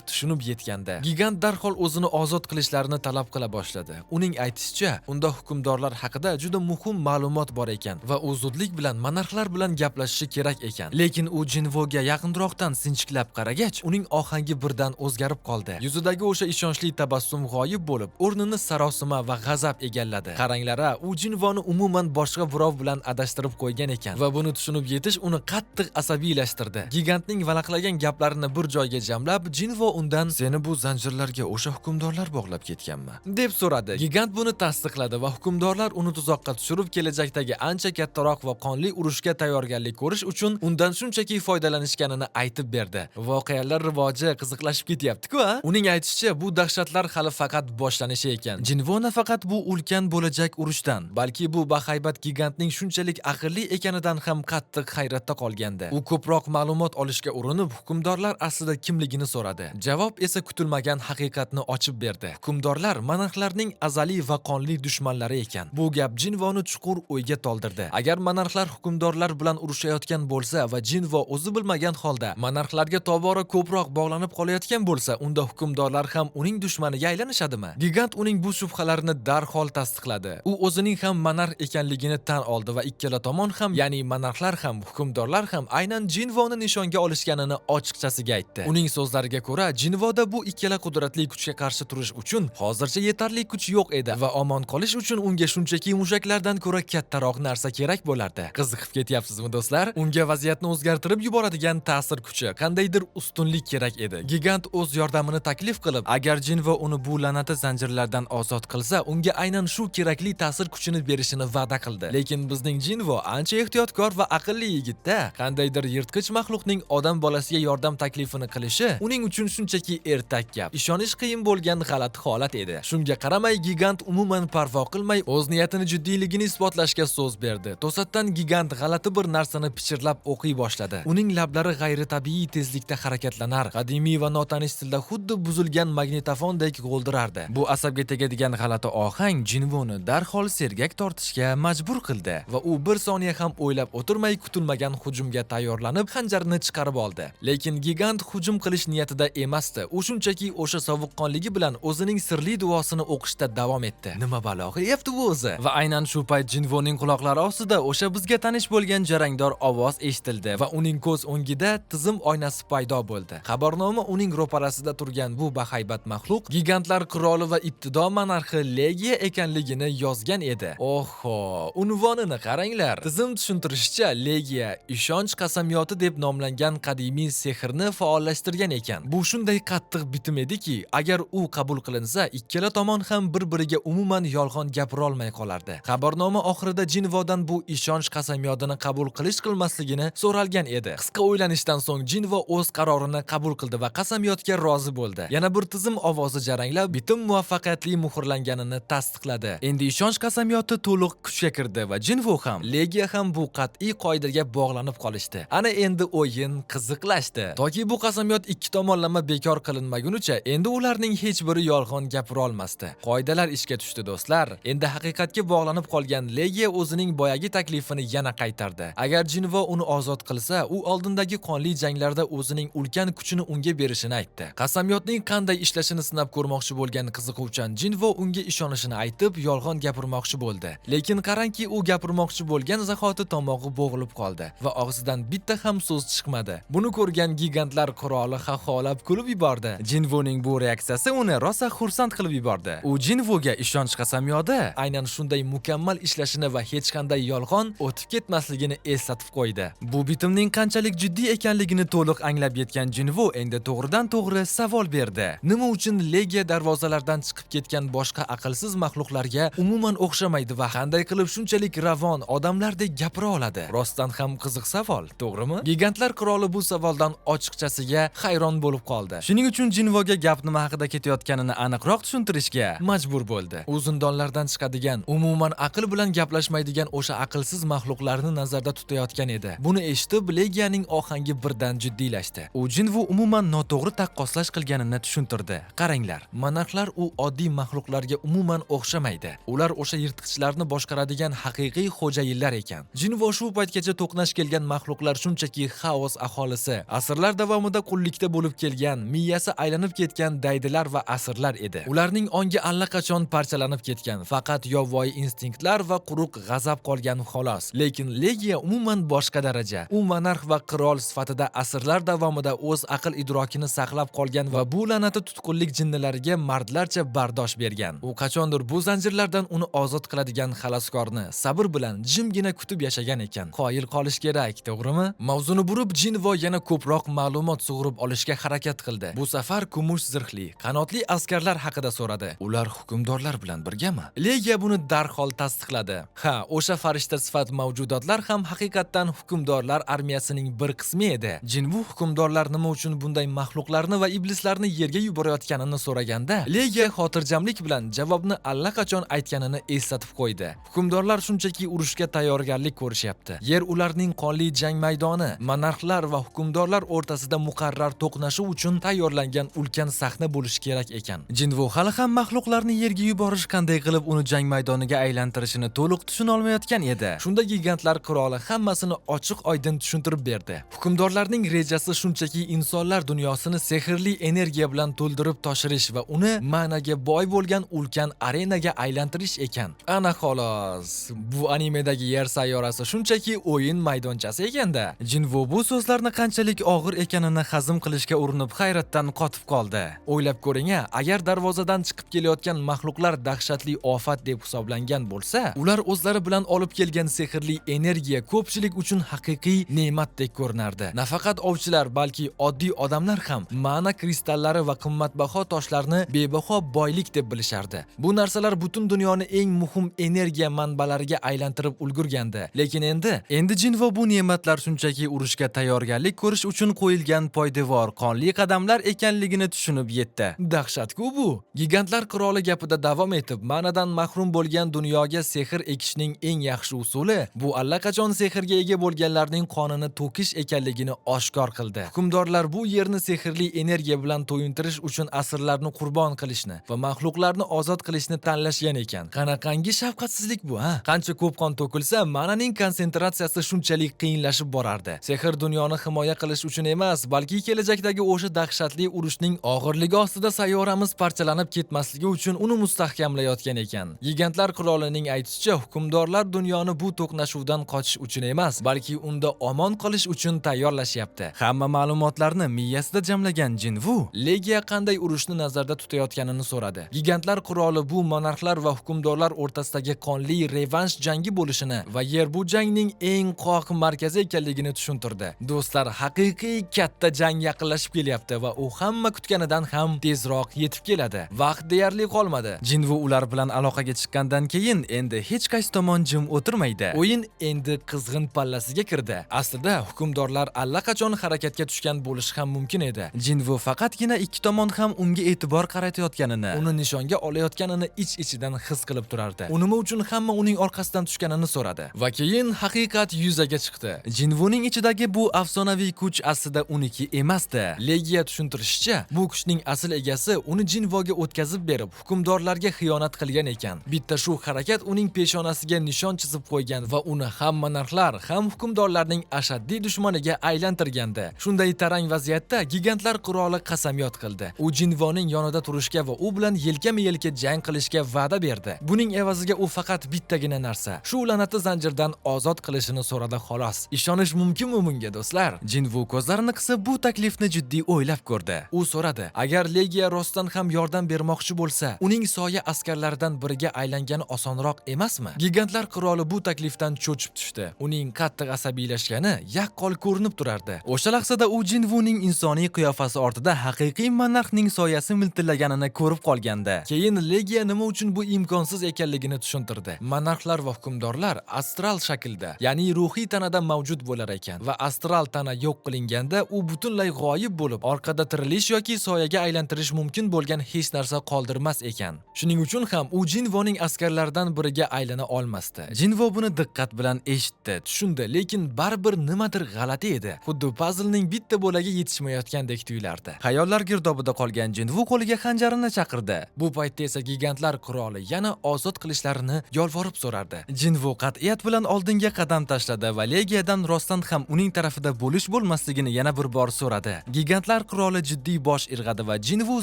tushunib yetgandi. Gigant darhol o'zini ozod qilishlarini talab qila boshladi. Uning aytishicha, unda hukmdorlar haqida juda muhim ma'lumot bor ekan va u zudlik bilan monarxlar bilan gaplashishi kerak ekan. Lekin u Jinvoga yaqinroqdan sinchiklab qaragach, uning ohangi birdan o'zgarib qoldi. Yuzidagi o'sha ishonchli tabassum g'oyib bo'lib, o'rnini sarosima va g'azab egalladi. Qaranglar-a, u Jinvoni umuman boshqa birov bilan adashtirib qo'ygan ekan va buni tushunib yetish uni qattiq asabiylashtirdi. Gigantning valaqlagan gaplarini bir joyga jamlab, Jinvo undan "Seni bu zanjirlarga o'sha hukmdorlar bog'lab ketganmi?" deb so'radi. Gigant buni tasdiqladi va hukmdorlar uni tuzoqqa tushirib, kelajakdagi ancha kattaroq va qonli urushga tayyorgarlik ko'rish uchun undan shunchaki foydalanishganini aytib berdi. Voqealar rivoji qiziqlashib ketyapti-ku, a? Uning aytishicha, bu dahshatlar hali faqat boshlanishi ekan. Jinvo nafaqat bu ulkan bo'lajak urushdan, balki bu bahaybat gigantning shunchalik aqlli ekanidan ham qattiq hayratda qolgandi. U ko'proq ma'lumot olishga urinib, hukmdorlar aslida kimligini so'radi. Javob esa kutilmagan haqiqatni ochib berdi. Hukmdorlar monarxlarning azaliy va qonli dushmanlari ekan. Bu gap Jinvoni chuqur o'yga toldirdi. Agar monarxlar hukmdorlar bilan urushayotgan bo'lsa va Jinvo o'zi bilmagan holda monarxlarga tobora ko'proq bog'lanib qolayotgan bo'lsa, unda hukmdorlar ham uning dushmaniga aylanishadimi? Gigant uning bu shubhalarini darhol tasdiqladi. U o'zining ham monarx ekanligini tan oldi va ikkala tomon ham, ya'ni monarxlar ham, hukmdorlar ham aynan Jinvoni nishonga olishganini ochiqchasiga aytdi. Uning so'zlariga ko'ra, Jinvoda bu ikkala qudratli kuchga qarshi turish uchun hozircha yetarli kuch yo'q edi va omon qolish uchun unga shunchaki mushaklardan ko'ra kattaroq narsa kerak bo'lardi. Qiziqib ketyapsizmi do'stlar? Unga vaziyatni o'zgartirib yuboradigan ta'sir kuchi, qandaydir ustunlik kerak edi. Gigant o'z yordamini taklif qilib, agar Jinvo uni bu la'nati zanjirlardan ozod qilsa, unga aynan shu kerakli ta'sir kuchini berishini va'da qildi. Lekin bizning Jinvo ancha ehtiyotkor va aqlli yigitda. Qandaydir yirtqich maxluqning odam bolasiga yordam taklifini qilishi uning uchun shunchaki ertak gap. Ishonish qiyin bo'lgan g'alati holat edi. Shunga qaramay, gigant umuman parvo qilmay o'z niyatini jiddiyligini isbotlashga so'z berdi. To'satdan gigant g'alati bir narsani pichirlab o'qiy boshladi. Uning lablari g'ayritabiiy tezlikda harakatlanar, qadimiy va notanish tilda xuddi buzilgan magnitofondek g'o'ldirardi. Bu asabga tegadigan g'alati ohang Jinvoni darhol sergak tortishga majbur qildi va u bir soniya ham o'ylab o'tirmay kutilmagan hujumga tayyorlanib, xanjarini chiqarib oldi. Lekin gigant hujum qilish niyatida emasdi. U shunchaki o'sha sovuqqonligi bilan o'zining sirli duosini o'qishda davom etdi. Nima balo qilyapti bu o'zi? Va aynan shu payt Jinvoning quloqlari ostida o'sha bizga tanish bo'lgan jarangdor ovoz eshitildi va uning ko'z o'ngida tizim oynasi paydo bo'ldi. Xabarnoma uning ro'parasida turgan bu bahaybat maxluq gigantlar qiroli va ibtido monarxi Legiya ekanligini yozgan edi. Oho, unvonini qaranglar. Tizim tushuntirishicha, Legiya ishonch qasamyoti deb nomlangan qadimiy sehrni faollashtirgan ekan. Bu shunday qattiq bitim ediki, agar u qabul qilinsa, ikkala tomon ham bir-biriga umuman yolg'on gapira olmay qolardi. Xabarnoma oxirida Jinvodan bu ishonch qasamyodini qabul qilmasligini so'ralgan edi. Qisqa o'ylanishdan so'ng Jinvo o'z qarorini qabul qildi va qasamyodga rozi bo'ldi. Yana bir tizim ovozi jaranglab, bitim muvaffaqiyatli muhrlanganini tasdiqladi. Endi ishonch qasamyoti to'liq kuchga kirdi va Jinvo ham, Legiya ham bu qat'iy qoidaga bog'lanib qolishdi. Ana endi o'yin qiziqlashdi. Toki bu qasamyod ikki tomonlama bekor qilinmagunicha, endi ularning hech biri yolg'on gapira olmasdi. Qoidalar ishga tushdi do'stlar. Endi haqiqatga bog'lanib qolgan Legiya o'zining boyagi taklifini yana qaytardi. Agar Jinvo uni ozod qilsa, u oldindagi qonli janglarda o'zining ulkan kuchini unga berishini aytdi. Qasamyodning qanday ishlashini sinab ko'rmoqchi bo'lgan qiziquvchan Jinvo unga ishonishini aytib, yolg'on gapirmoqchi bo'ldi. Lekin qarangki, u gapirmoqchi bo'lgan zahoti tomog'i bo'g'ilib qoldi va og'zidan bitta ham so'z chiqmadi. Buni ko'rgan gigantlar qiroli xaxolab kulib yubordi. Jinvoning bu reaksiyasi uni rosa xursand qilib yubordi. U Jinvoga ishonch qasamyodi aynan shunday mukammal ishlashini va hech qanday yolg'on o'tib ketmasligini eslatib qo'ydi. Bu bitimning qanchalik jiddiy ekanligini to'liq anglab yetgan Jinvo endi to'g'ridan-to'g'ri savol berdi. Nima uchun Legiya darvozalardan chiqib ketgan boshqa aqlsiz maxluqlarga umuman o'xshamaydi va qanday qilib shunchalik ravon odamlardek gapira oladi? Rostdan ham qiziq savol, to'g'rimi? Gigantlar qiroli bu savoldan ochiqchasiga hayron bo'lib qoldi. Shuning uchun Jinvoga gap nima haqida ketayotganini aniqroq tushuntirishga majbur bo'ldi. U zindonlardan chiqadigan, umuman aql bilan gaplashmaydigan o'sha aqlsiz maxluqlarni nazarda tutayotgan edi. Buni eshitib, Legiyaning ohangi birdan jiddiylashdi. U Jinvu umuman noto'g'ri taqqoslash qilganini tushuntirdi. Qaranglar, monarxlar u oddiy maxluqlarga umuman o'xshamaydi. Ular o'sha yirtqichlarni boshqaradigan haqiqiy xo'jayinlar ekan. Jinvu shu paytgacha to'qnash kelgan maxluqlar shunchaki xaos aholisi, asrlar davomida qullikda bo'lib kelgan, miyasi aylanib ketgan daydilar va asrlar edi. Ularning ongi allaqachon parchalanib ketgan, faqat yovvoyi instinktlar va quruq g'azab qolgan xolos. Lekin Legiya umuman boshqa daraja. U monarx va qirol sifatida asrlar davomida o'z aql idrokini saqlab qolgan va bu la'nati tutqunlik jinnilariga mardlarcha bardosh bergan. U qachondir bu zanjirlardan uni ozod qiladigan xaloskorni sabr bilan jimgina kutib yashagan ekan. Qoyil qolish kerak, to'g'rimi? Mavzuni burib, Jinvo yana ko'proq ma'lumot sug'urib olishga harakat qildi. Bu safar kumush zirhli, qanotli askarlar haqida so'radi. Ular hukmdorlar bilan birgami? Legiya buni darhol tasdiqladi. Ha, o'sha farishta sifat mavjudotlar ham haqiqatdan hukmdorlar armiyasining bir qismi edi. Jinvu hukmdorlar nima uchun bunday maxluqlarni va iblislarni yerga yuborayotganini so'raganda, Legiya xotirjamlik bilan javobni allaqachon aytganini eslatib qo'ydi. Hukmdorlar shunchaki urushga tayyorgarlik ko'rishyapti. Yer ularning qonli jang maydoni, monarxlar va hukmdorlar o'rtasida muqarrar to'qnashuv uchun tayyorlangan ulkan sahna bo'lishi kerak ekan. Jinvu hali ham maxluqlarni yerga yuborish qanday qilib uni jang maydoniga aylantirishini to'liq tushuna olmayotgan edi. Shunda gigantlar qiroli hammasini ochiq-oydin tushuntirib berdi. Hukmdorlarning rejasi shunchaki insonlar dunyosini sehrli energiya bilan to'ldirib toshirish va uni ma'naga boy bo'lgan ulkan arenaga aylantirish ekan. Ana xolos. Bu animedagi yer sayyorasi shunchaki o'yin maydonchasi ekanda. Jinvu bu so'zlarni qanchalik og'ir ekanini hazm qilishga urinib hayratdan qotib qoldi. O'ylab ko'ring-a, agar darvozadan chiqib kelayotgan maxluqlar dahshatli ofat deb hisoblangan bo'lsa, ular o'zlari bilan olib kelgan sehrli energiya ko'pchilik uchun haqiqiy ne'matdek ko'rinardi. Nafaqat ovchilar, balki oddiy odamlar ham ma'na kristallari va qimmatbaho toshlarni bebaho boylik deb bilishardi. Bu narsalar butun dunyoni eng muhim energiya manbalariga aylantirib ulgurgandi. Lekin endi Jinvo bu ne'matlar shunchaki urushga tayyorgarlik ko'rish uchun qo'yilgan poydevor, qonli qadamlar ekanligini tushunib yetdi. Dahshat-ku bu. Gigantlar qiroli gapida davom etib, ma'nadan mahrum bo'lgan dunyoga sehr ekishning eng yaxshi usuli bu allaqachon sehrga ega bo'lganlarning qonini to'kish ekanligini oshkor qildi. Hukmdorlar bu yerni sehrli energiya bilan to'yintirish uchun asrlarni qurbon qilishni va maxluqlarni ozod qilishni tanlashgan ekan. Qanaqangi shafqatsizlik bu, ha? Qancha ko'p qon to'kilsa, ma'naning konsentratsiyasi shunchalik qiyinlashib borardi. Sehr dunyoni himoya qilish uchun emas, balki kelajakdagi o'sha dahshatli urushning og'irligi ostida sayyoramiz parchalanib ketmasligi uchun uni mustahkamlayotgan ekan. Gigantlar qirolining aytishicha, hukmdorlar dunyoni bu to'qnashuvdan qochish uchun emas, balki unda omon qolish uchun tayyorlashyapti. Hamma ma'lumotlarni miyasida jamlagan Jinvu, Legiya qanday urushni nazarda tutayotganini so'radi. Gigantlar qiroli bu monarxlar va hukmdorlar o'rtasidagi qonli revansh jangi bo'lishini va yer bu jangning eng qoq markazi ekanligini tushuntirdi. Do'stlar, haqiqiy katta jang yaqinlashib kelyapti va u hamma kutganidan ham tezroq yetib keladi. Vaqt deyarli qolmadi. Jinvu ular bilan aloqaga chiqqandan keyin endi hech qaysi tomon jim o'tirmaydi. O'yin endi qizg'in pallasiga kirdi. Aslida hukmdorlar allaqachon harakatga tushgan bo'lishi ham mumkin edi. Jinvu faqatgina ikki tomon ham unga e'tibor qaratayotganini, uni nishonga olayotganini ich-ichidan his qilib turardi. U nima uchun hamma uning orqasidan tushganini so'radi. Va keyin haqiqat yuzaga chiqdi. Jinvuning ichidagi bu afsonaviy kuch aslida uniki emasdi. Legiya tushuntirishicha, bu kuchning asl egasi uni Jinvoga o'tkazib berib, hukmdorlarga xiyonat qilgan ekan. Bitta shu harakat uning peshonasiga nishon chizib qo'ygan va uni ham monarxlar, ham hukmdorlarning ashaddiy dushmaniga aylantirgandi. Shunday tarang vaziyatda gigantlar qiroli qasamyod qildi. U Jinvoning yonida turishga va u bilan yelkama-yelka jang qilishga va'da berdi. Buning evaziga u faqat bittagina narsa, shu la'nati zanjirdan ozod qilishini so'radi xolos. Ishonish mumkinmi bunga do'stlar? Jinvu ko'zlarini qisib bu taklifni jiddiy o'ylab ko'rdi. U so'radi: agar Legiya rostdan ham yordam bermoqchi bo'lsa, uning soya askarlaridan biriga aylangani osonroq emasmi? Gigantlar qiroli bu taklifdan cho'chib tushdi. Uning qattiq asabiylashgani yaqqol ko'rinib turardi. O'sha lahzada u Jinvuning insoniy qiyofasi ortida haqiqiy monarxning soyasi miltillaganini ko'rib qolgandi. Keyin Legiya nima uchun bu imkonsiz ekanligini tushuntirdi. Monarxlar va hukmdorlar astral shaklda, ya'ni ruhiy tanada mavjud bo'lar ekan va astral tana yo'q qilinganda u butunlay g'oyib bo'lib, orqada tirilish yoki soyaga aylantirish mumkin bo'lgan hech narsa qoldirmas ekan. Shuning uchun ham u Jinvoning askarlaridan biriga aylana olmasdi. qilardi. Jinvo buni diqqat bilan eshitdi, tushundi, lekin baribir nimadir g'alati edi. Xuddi puzzlening bitta bo'lagi yetishmayotgandek tuyulardi. Xayollar girdobida qolgan Jinvo qo'liga xanjarini chaqirdi. Bu paytda esa gigantlar qiroli yana ozod qilishlarini yolvorib so'rardi. Jinvo qat'iyat bilan oldinga qadam tashladi va Legiyadan rostdan ham uning tarafida bo'lish bo'lmasligini yana bir bor so'radi. Gigantlar qiroli jiddiy bosh irg'adi va Jinvo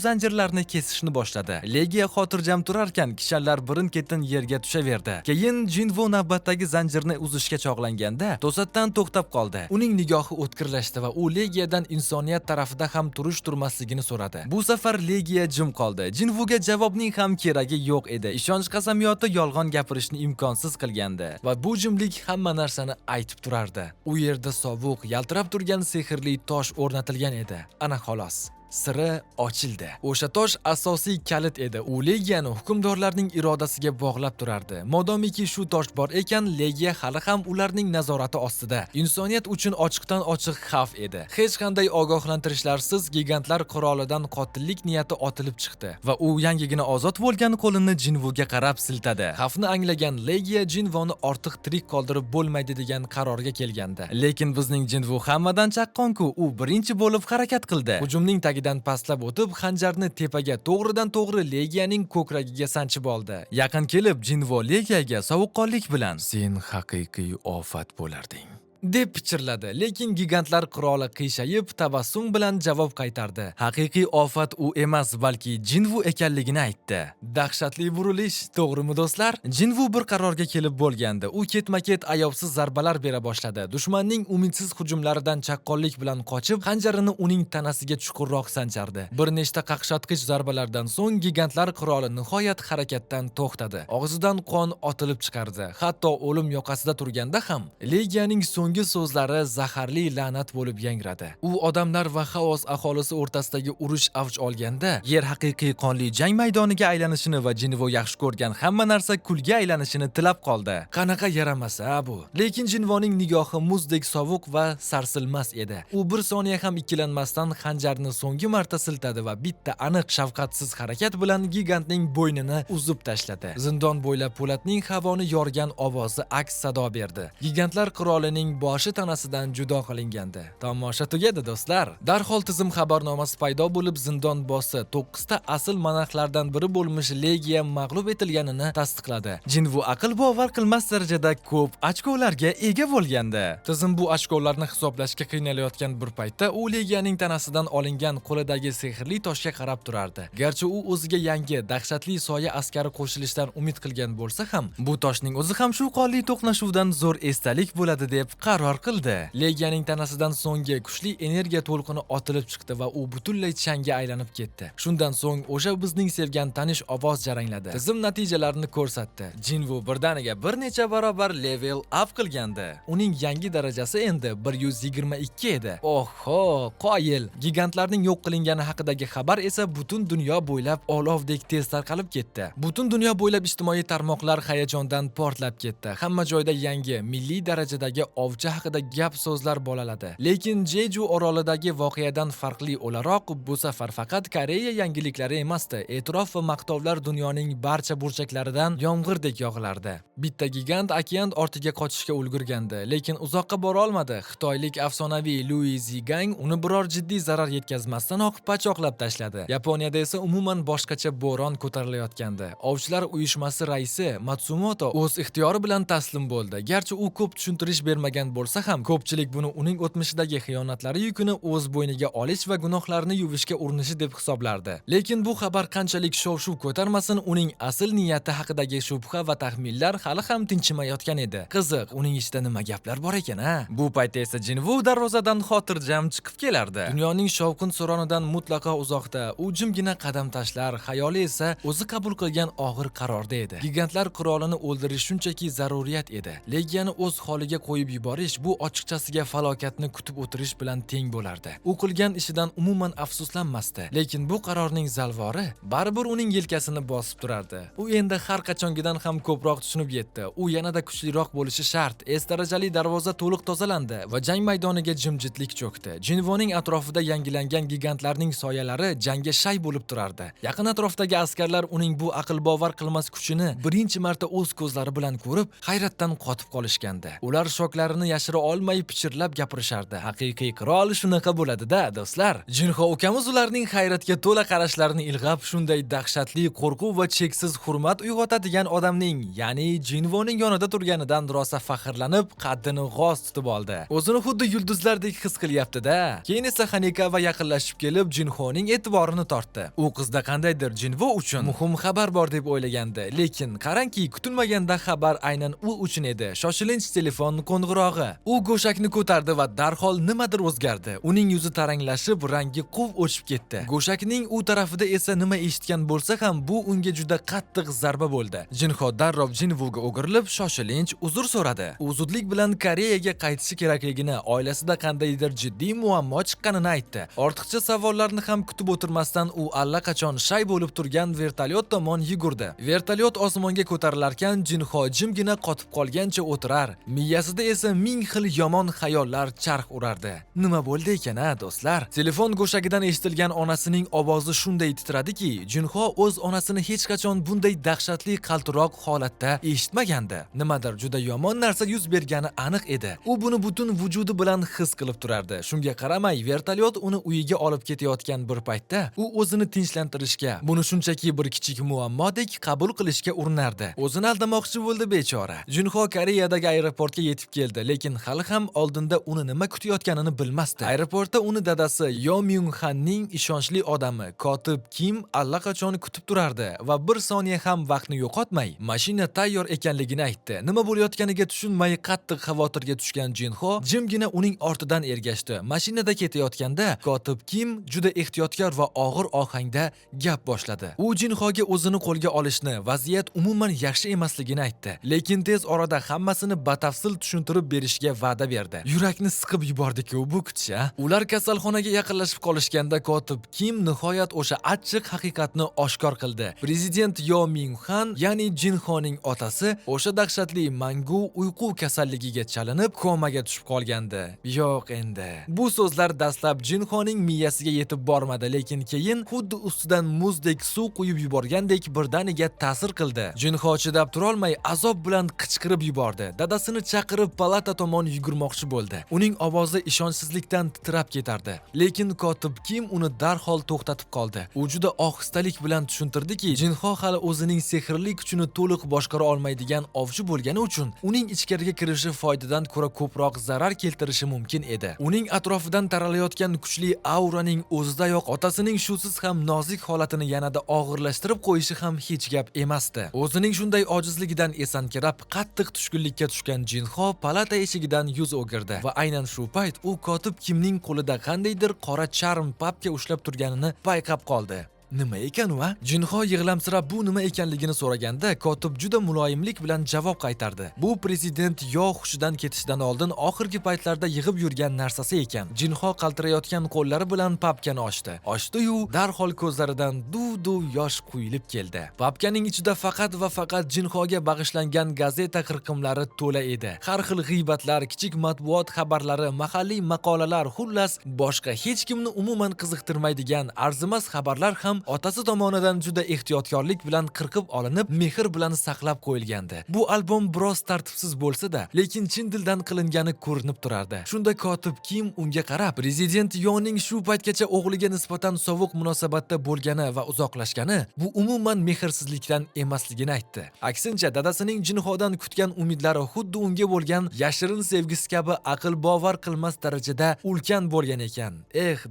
zanjirlarni kesishni boshladi. Legiya xotirjam turarkan, kishanlar birin-ketin yerga tushaverdi. Keyin Jinvo navbatdagi zanjirni uzishga chog'langanda to'satdan to'xtab qoldi. Uning nigohi o'tkirlashdi va u Legiyadan insoniyat tarafida ham turish-turmasligini so'radi. Bu safar Legiya jim qoldi. Jinvoga javobning ham keragi yo'q edi. Ishonch qasamyoti yolg'on gapirishni imkonsiz qilgandi va bu jimlik hamma narsani aytib turardi. U yerda sovuq, yaltirab turgan sehrli tosh o'rnatilgan edi. Ana xolos. Siri ochildi. O'sha tosh asosiy kalit edi. U Legiyani hukmdorlarning irodasiga bog'lab turardi. Modomiki shu tosh bor ekan, Legiya hali ham ularning nazorati ostida. Insoniyat uchun ochiqdan ochiq xavf edi. Hech qanday ogohlantirishlarsiz gigantlar qirolidan qotillik niyati otilib chiqdi va u yangigina ozod bo'lgan qo'lini Jinvoga qarab siltadi. Xavfni anglagan Legiya Jinvoni ortiq tirik qoldirib bo'lmaydi degan qarorga kelgandi. Lekin bizning Jinvo hammadan chaqqon-ku, u birinchi bo'lib harakat qildi. Hujumning tagidan pastlab o'tib, xanjarni tepaga to'g'ridan to'g'ri Legiyaning ko'kragiga sanchib oldi. Yaqin kelib, Jinvo Legiyaga sovuqqonlik bilan "Sen haqiqiy ofat bo'larding" deb pichirladi, lekin gigantlar qiroli qiyshayib tabassum bilan javob qaytardi. Haqiqiy ofat u emas, balki Jinvo ekanligini aytdi. Dahshatli burilish, to'g'rimi do'stlar? Jinvo bir qarorga kelib bo'lgandi. U ketma-ket ayovsiz zarbalar bera boshladi. Dushmanning umidsiz hujumlaridan chaqqonlik bilan qochib, xanjarini uning tanasiga chuqurroq sanchardi. Bir nechta qaqshatqich zarbalardan so'ng gigantlar qiroli nihoyat harakatdan to'xtadi. Og'zidan qon otilib chiqardi. Hatto o'lim yoqasida turganda ham Legiyaning so'nggi so'zlari zaharli la'nat bo'lib yangradi. U odamlar va xaos aholisi o'rtasidagi urush avj olganda, yer haqiqiy qonli jang maydoniga aylanishini va Jinvo yaxshi ko'rgan hamma narsa kulga aylanishini tilab qoldi. Qanaqa yaramasa bu. Lekin Jinvoning nigohi muzdek sovuq va sarsilmas edi. U bir soniya ham ikkilanmasdan xanjarni so'nggi marta siltadi va bitta aniq shafqatsiz harakat bilan gigantning bo'ynini uzib tashladi. Zindon bo'ylab po'latning havoni yorgan ovozi aks sado berdi. Gigantlar qirolining boshi tanasidan judo qilingandi. Tomosha tugadi do'stlar. Darhol tizim xabarnomasi paydo bo'lib, zindon bossi 9 ta asl monarxlardan biri bo'lmish Legiya mag'lub etilganini tasdiqladi. Jinvo aql bovar qilmas darajada ko'p ochkolarga ega bo'lgandi. Tizim bu ochkolarni hisoblashga qiynalayotgan bir paytda u Legiyaning tanasidan olingan qo'lidagi sehrli toshga qarab turardi. Garchi u o'ziga yangi dahshatli soya askari qo'shilishdan umid qilgan bo'lsa ham, bu toshning o'zi ham shu qonli to'qnashuvdan zo'r esdalik bo'ladi deb qaror qildi. Legiyaning tanasidan so'nggi kuchli energiya to'lqini otilib chiqdi va u butunlay changga aylanib ketdi. Shundan so'ng o'sha bizning sevgan tanish ovoz jarangladi. Tizim natijalarini ko'rsatdi. Jinvo birdaniga bir necha barobar level up qilgandi. Uning yangi darajasi endi 122 edi. Oho, qoyil. Gigantlarning yo'q qilingani haqidagi xabar esa butun dunyo bo'ylab olovdek tez tarqalib ketdi. Butun dunyo bo'ylab ijtimoiy tarmoqlar hayajondan portlab ketdi. Hamma joyda yangi milliy darajadagi ovchi haqida gap so'zlar bo'laladi. Lekin Jeju orolidagi voqeadan farqli o'laroq, bu safar faqat Koreya yangiliklari emasdi. E'tirof va maqtovlar dunyoning barcha burchaklaridan yomg'irdek yog'ilardi. Bitta gigant okean ortiga qochishga ulgurgandi, lekin uzoqqa bora olmadi. Xitoylik afsonaviy Lui Zigang uni biror jiddiy zarar yetkazmasdanoq pachoqlab tashladi. Yaponiyada esa umuman boshqacha bo'ron ko'tarilayotgandi. Ovchilar uyushmasi raisi Matsumoto o'z ixtiyori bilan taslim bo'ldi. Garchi u ko'p tushuntirish bermagan bo'lsa ham, ko'pchilik buni uning o'tmishidagi xiyonatlari yukini o'z bo'yniga olish va gunohlarini yuvishga urinishi deb hisoblardi. Lekin bu xabar qanchalik shov-shuv ko'tarmasin, uning asl niyati haqidagi shubha va taxminlar hali ham tinchimayotgan edi. Qiziq, uning ichida nima gaplar bor ekan-a? Bu paytda esa Jinvo darvozadan xotirjam chiqib kelardi. Dunyoning shovqin suronidan mutlaqo uzoqda, u jimgina qadam tashlar, xayoli esa o'zi qabul qilgan og'ir qarorda edi. Gigantlar qirolini o'ldirish shunchaki zaruriyat edi. Legiyani o'z holiga qo'yib yuborib yuborish bu ochiqchasiga falokatni kutib o'tirish bilan teng bo'lardi. U qilgan ishidan umuman afsuslanmasdi, lekin bu qarorning zalvori baribir uning yelkasini bosib turardi. U endi har qachongidan ham ko'proq tushunib yetdi. U yanada kuchliroq bo'lishi shart. S darajali darvoza to'liq tozalandi va jang maydoniga jimjitlik cho'kdi. Jinvoning atrofida yangilangan gigantlarning soyalari jangga shay bo'lib turardi. Yaqin atrofdagi askarlar uning bu aql bovar qilmas kuchini birinchi marta o'z ko'zlari bilan ko'rib, hayratdan qotib qolishgandi. Ular shoklarini yashira olmay pichirlab gapirishardi. Haqiqiy qirol shunaqa bo'ladi-da, do'stlar. Jinho ukamiz ularning hayratga to'la qarashlarini ilg'ab, shunday dahshatli qo'rquv va cheksiz hurmat uyg'otadigan odamning, ya'ni Jinvoning yonida turganidan rosa faxrlanib, qaddini g'oz tutib oldi. O'zini xuddi yulduzlardek his qilyapti-da. Keyin esa Hanekava yaqinlashib kelib, Jinhoning e'tiborini tortdi. U qizda qandaydir Jinvo uchun muhim xabar bor deb o'ylagandi, lekin qarangki, kutilmaganda xabar aynan u uchun edi. Shoshilinch telefon qo'ng'irog'i. U go'shakni ko'tardi va darhol nimadir o'zgardi. Uning yuzi taranglashib, rangi quv o'chib ketdi. Go'shakning u tarafida esa nima eshitgan bo'lsa ham, bu unga juda qattiq zarba bo'ldi. Jinho darrov Jinvoga o'girilib, shoshilinch uzr so'radi. U zudlik bilan Koreyaga qaytishi kerakligini, oilasida qandaydir jiddiy muammo chiqqanini aytdi. Ortiqcha savollarni ham kutib o'tirmasdan u allaqachon shay bo'lib turgan vertolyot tomon yugurdi. Vertolyot osmonga ko'tarilarkan, Jinho jimgina qotib qolgancha o'tirar. Miyasida esa ming xil yomon xayollar charx urardi. Nima bo'ldi ekan-a, do'stlar? Telefon go'shagidan eshitilgan onasining ovozi shunday titradiki, Jinho o'z onasini hech qachon bunday dahshatli qaltiroq holatda eshitmagandi. Nimadir juda yomon narsa yuz bergani aniq edi. U buni butun vujudi bilan his qilib turardi. Shunga qaramay, vertolyot uni uyiga olib ketayotgan bir paytda u o'zini tinchlantirishga, buni shunchaki bir kichik muammodek qabul qilishga urinardi. O'zini aldamoqchi bo'ldi bechora. Jinho Koreyadagi aeroportga yetib keldi, lekin hali ham oldinda uni nima kutayotganini bilmasdi. Aeroportda uni dadasi Yo Myung-hanning ishonchli odami, kotib Kim allaqachon kutib turardi va bir soniya ham vaqtni yo'qotmay, mashina tayyor ekanligini aytdi. Nima bo'layotganiga tushunmay qattiq xavotirga tushgan Jinho jimgina uning ortidan ergashdi. Mashinada ketayotganda kotib Kim juda ehtiyotkor va og'ir ohangda gap boshladi. U Jinhoga o'zini qo'lga olishni, vaziyat umuman yaxshi emasligini aytdi, lekin tez orada hammasini batafsil tushuntirib berishga va'da berdi. Yurakni siqib yubordi-ku bu kuch-a. Ular kasalxonaga yaqinlashib qolishganda kotib Kim nihoyat o'sha achchiq haqiqatni oshkor qildi. Prezident Yo Myung-han, ya'ni Jinhoning otasi, o'sha dahshatli mangu uyqu kasalligiga chalinib komaga tushib qolgandi. Yo'q endi. Bu so'zlar dastlab Jinhoning miyasiga yetib bormadi, lekin keyin xuddi ustidan muzdek suv quyib yuborgandek birdaniga ta'sir qildi. Jinho chidab turolmay azob bilan qichqirib yubordi. Dadasini chaqirib palata tomon yugurmoqchi bo'ldi. Uning ovozi ishonchsizlikdan titrab ketardi, lekin kotib Kim uni darhol to'xtatib qoldi. U juda ohistalik bilan tushuntirdiki, Jinho hali o'zining sehrli kuchini to'liq boshqara olmaydigan ovchi bo'lgani uchun uning ichkariga kirishi foydadan ko'ra ko'proq zarar keltirishi mumkin edi. Uning atrofidan taralayotgan kuchli auraning o'zidayoq otasining shusiz ham nozik holatini yanada og'irlashtirib qo'yishi ham hech gap emasdi. O'zining shunday ojizligidan esankirab, qattiq tushkunlikka tushgan Jinho palata eshigidan yuz o'girdi va aynan shu payt u kotib Kimning qo'lida qandaydir qora charm papka ushlab turganini payqab qoldi. Nima ekan u? Jinho yig'lamsirab bu nima ekanligini so'raganda kotib juda muloyimlik bilan javob qaytardi. Bu prezident Yo hushidan ketishidan oldin oxirgi paytlarda yig'ib yurgan narsasi ekan. Jinho qaltirayotgan qo'llari bilan papkani ochdi. Ochdi-yu, darhol ko'zlaridan duv-duv yosh quyilib keldi. Papkaning ichida faqat va faqat Jinhoga bag'ishlangan gazeta qirqimlari to'la edi. Har xil g'iybatlar, kichik matbuot xabarlari, mahalliy maqolalar, xullas boshqa hech kimni umuman qiziqtirmaydigan arzimas xabarlar ham otasi tomonidan juda ehtiyotkorlik bilan qirqib olinib, mehr bilan saqlab qo'yilgandi. Bu albom biroz tartibsiz bo'lsa-da, lekin chin dildan qilingani ko'rinib turardi. Shunda kotib Kim unga qarab, prezident Yoning shu paytgacha o'g'liga nisbatan sovuq munosabatda bo'lgani va uzoqlashgani bu umuman mehrsizlikdan emasligini aytdi. Aksincha, dadasining Jinhodan kutgan umidlari xuddi unga bo'lgan yashirin sevgisi kabi aql bovar qilmas darajada ulkan bo'lgan ekan.